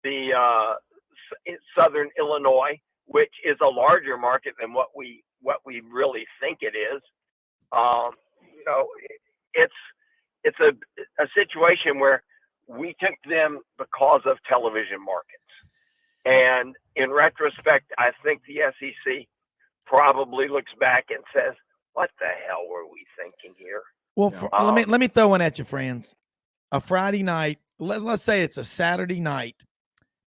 the Southern Illinois, which is a larger market than what we really think it is. You know, it's a situation where we took them because of television markets. And in retrospect, I think the SEC probably looks back and says, what the hell were we thinking here? Well, let me throw one at you, friends. A Friday night, let's say it's a Saturday night,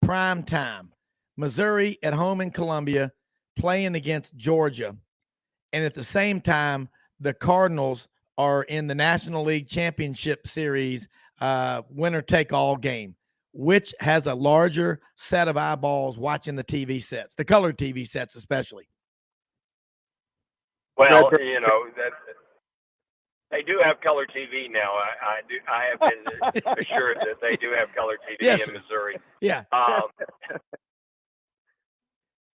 prime time, Missouri at home in Columbia playing against Georgia. And at the same time, the Cardinals are in the National League Championship Series winner take all game. Which has a larger set of eyeballs watching the TV sets, the colored TV sets especially? Well, you know, that they do have color TV now. I have been assured that they do have color TV in Missouri. Yeah.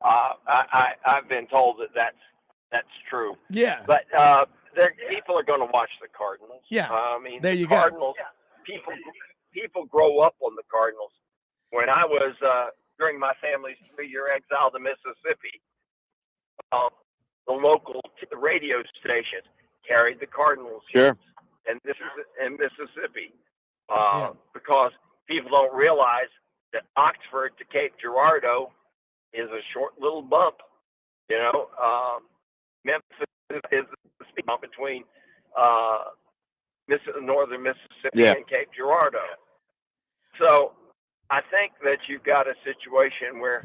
I've been told that's true. Yeah. But people are going to watch the Cardinals. Yeah. I mean, there you Cardinals, go. People grow up on the Cardinals. When I was during my family's 3-year exile to Mississippi, the local radio stations carried the Cardinals. Sure. And this is in Mississippi, because people don't realize that Oxford to Cape Girardeau is a short little bump. You know, Memphis is the speed bump between northern Mississippi and Cape Girardeau. So I think that you've got a situation where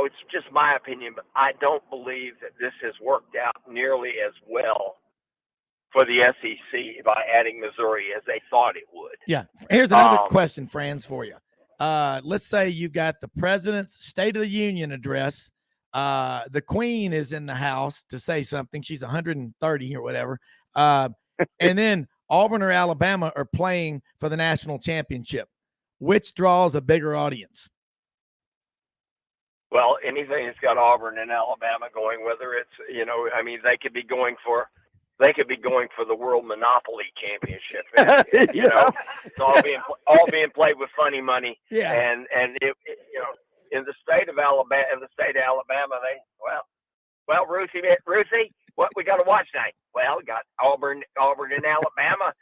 it's just my opinion, but I don't believe that this has worked out nearly as well for the SEC by adding Missouri as they thought it would. Yeah. Here's another question, Franz, for you. Let's say you've got the president's State of the Union address. The Queen is in the house to say something. She's 130 or whatever. And then Auburn or Alabama are playing for the national championship. Which draws a bigger audience? Well, anything that's got Auburn and Alabama going, whether it's, they could be going for the World Monopoly Championship. It's all being played with funny money. Yeah. And it in the state of Alabama, Ruthie, what we got to watch tonight? Well, we got Auburn and Alabama,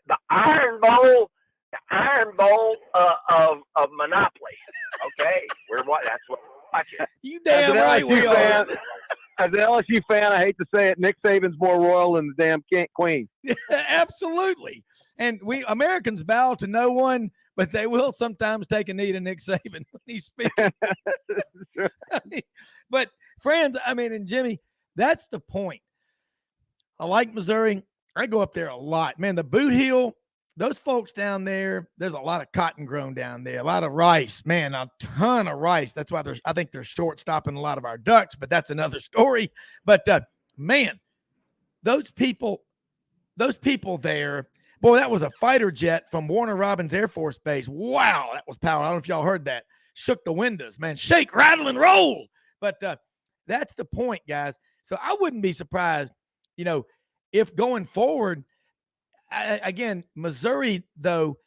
the Iron Bowl of Monopoly. Okay, that's what we're watching. You damn right we are. As an LSU fan, I hate to say it, Nick Saban's more royal than the damn Queen. Absolutely. And we Americans bow to no one, but they will sometimes take a knee to Nick Saban when he's speaking. But friends, and Jimmy, that's the point. I like Missouri. I go up there a lot. Man, the Boot Heel, those folks down there, there's a lot of cotton grown down there, a lot of rice, man, a ton of rice. That's why I think they're short stopping a lot of our ducks, but that's another story. But man, those people there, boy, that was a fighter jet from Warner Robins Air Force Base. Wow, that was power. I don't know if y'all heard that. Shook the windows, man. Shake, rattle, and roll. But that's the point, guys. So I wouldn't be surprised, if going forward, again, Missouri, though,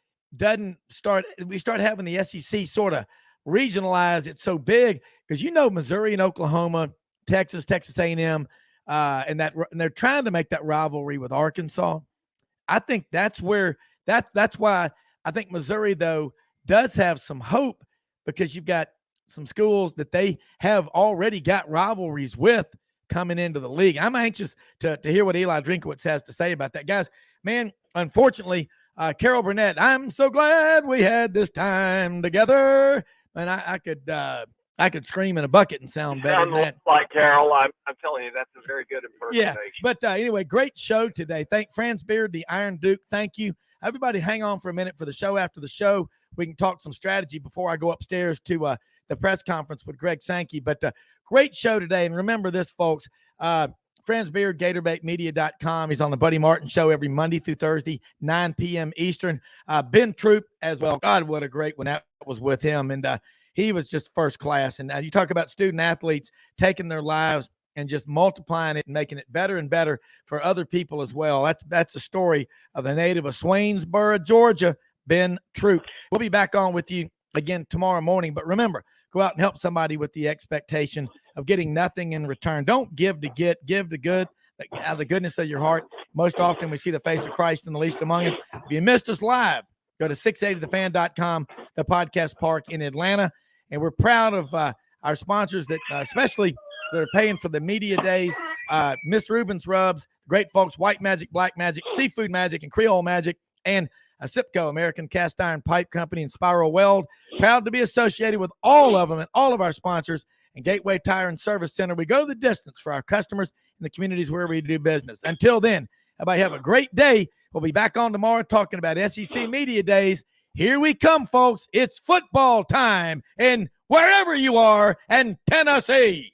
we start having the SEC sort of regionalize it so big because, Missouri and Oklahoma, Texas A&M, and they're trying to make that rivalry with Arkansas. I think that's why I think Missouri, though, does have some hope because you've got some schools that they have already got rivalries with coming into the league. I'm anxious to hear what Eli Drinkowitz has to say about that. Guys, man, unfortunately, Carol Burnett, I'm so glad we had this time together. And I could scream in a bucket and sound better than that. Like Carol, I'm telling you, that's a very good impersonation. Yeah, but anyway, great show today. Thank Franz Beard, the Iron Duke. Thank you. Everybody hang on for a minute for the show. After the show, we can talk some strategy before I go upstairs to the press conference with Greg Sankey. But great show today. And remember this, folks, Franz Beard, GatorbaitMedia.com. He's on the Buddy Martin Show every Monday through Thursday, 9 p.m. Eastern. Ben Troup as well. God, what a great one that was with him. And he was just first class. And you talk about student athletes taking their lives and just multiplying it and making it better and better for other people as well. That's the story of the native of Swainsboro, Georgia, Ben Troup. We'll be back on with you again tomorrow morning. But remember, go out and help somebody with the expectation of getting nothing in return. Don't give to get, give to good, out of the goodness of your heart. Most often we see the face of Christ in the least among us. If you missed us live, go to 680thefan.com, the podcast park in Atlanta. And we're proud of our sponsors that especially they're paying for the media days. Miss Rubens Rubs, great folks, White Magic, Black Magic, Seafood Magic, and Creole Magic, and SIPCO, American Cast Iron Pipe Company, and Spiral Weld. Proud to be associated with all of them and all of our sponsors. And Gateway Tire and Service Center. We go the distance for our customers in the communities where we do business. Until then, everybody have a great day. We'll be back on tomorrow talking about SEC Media Days. Here we come, folks. It's football time, and wherever you are in Tennessee.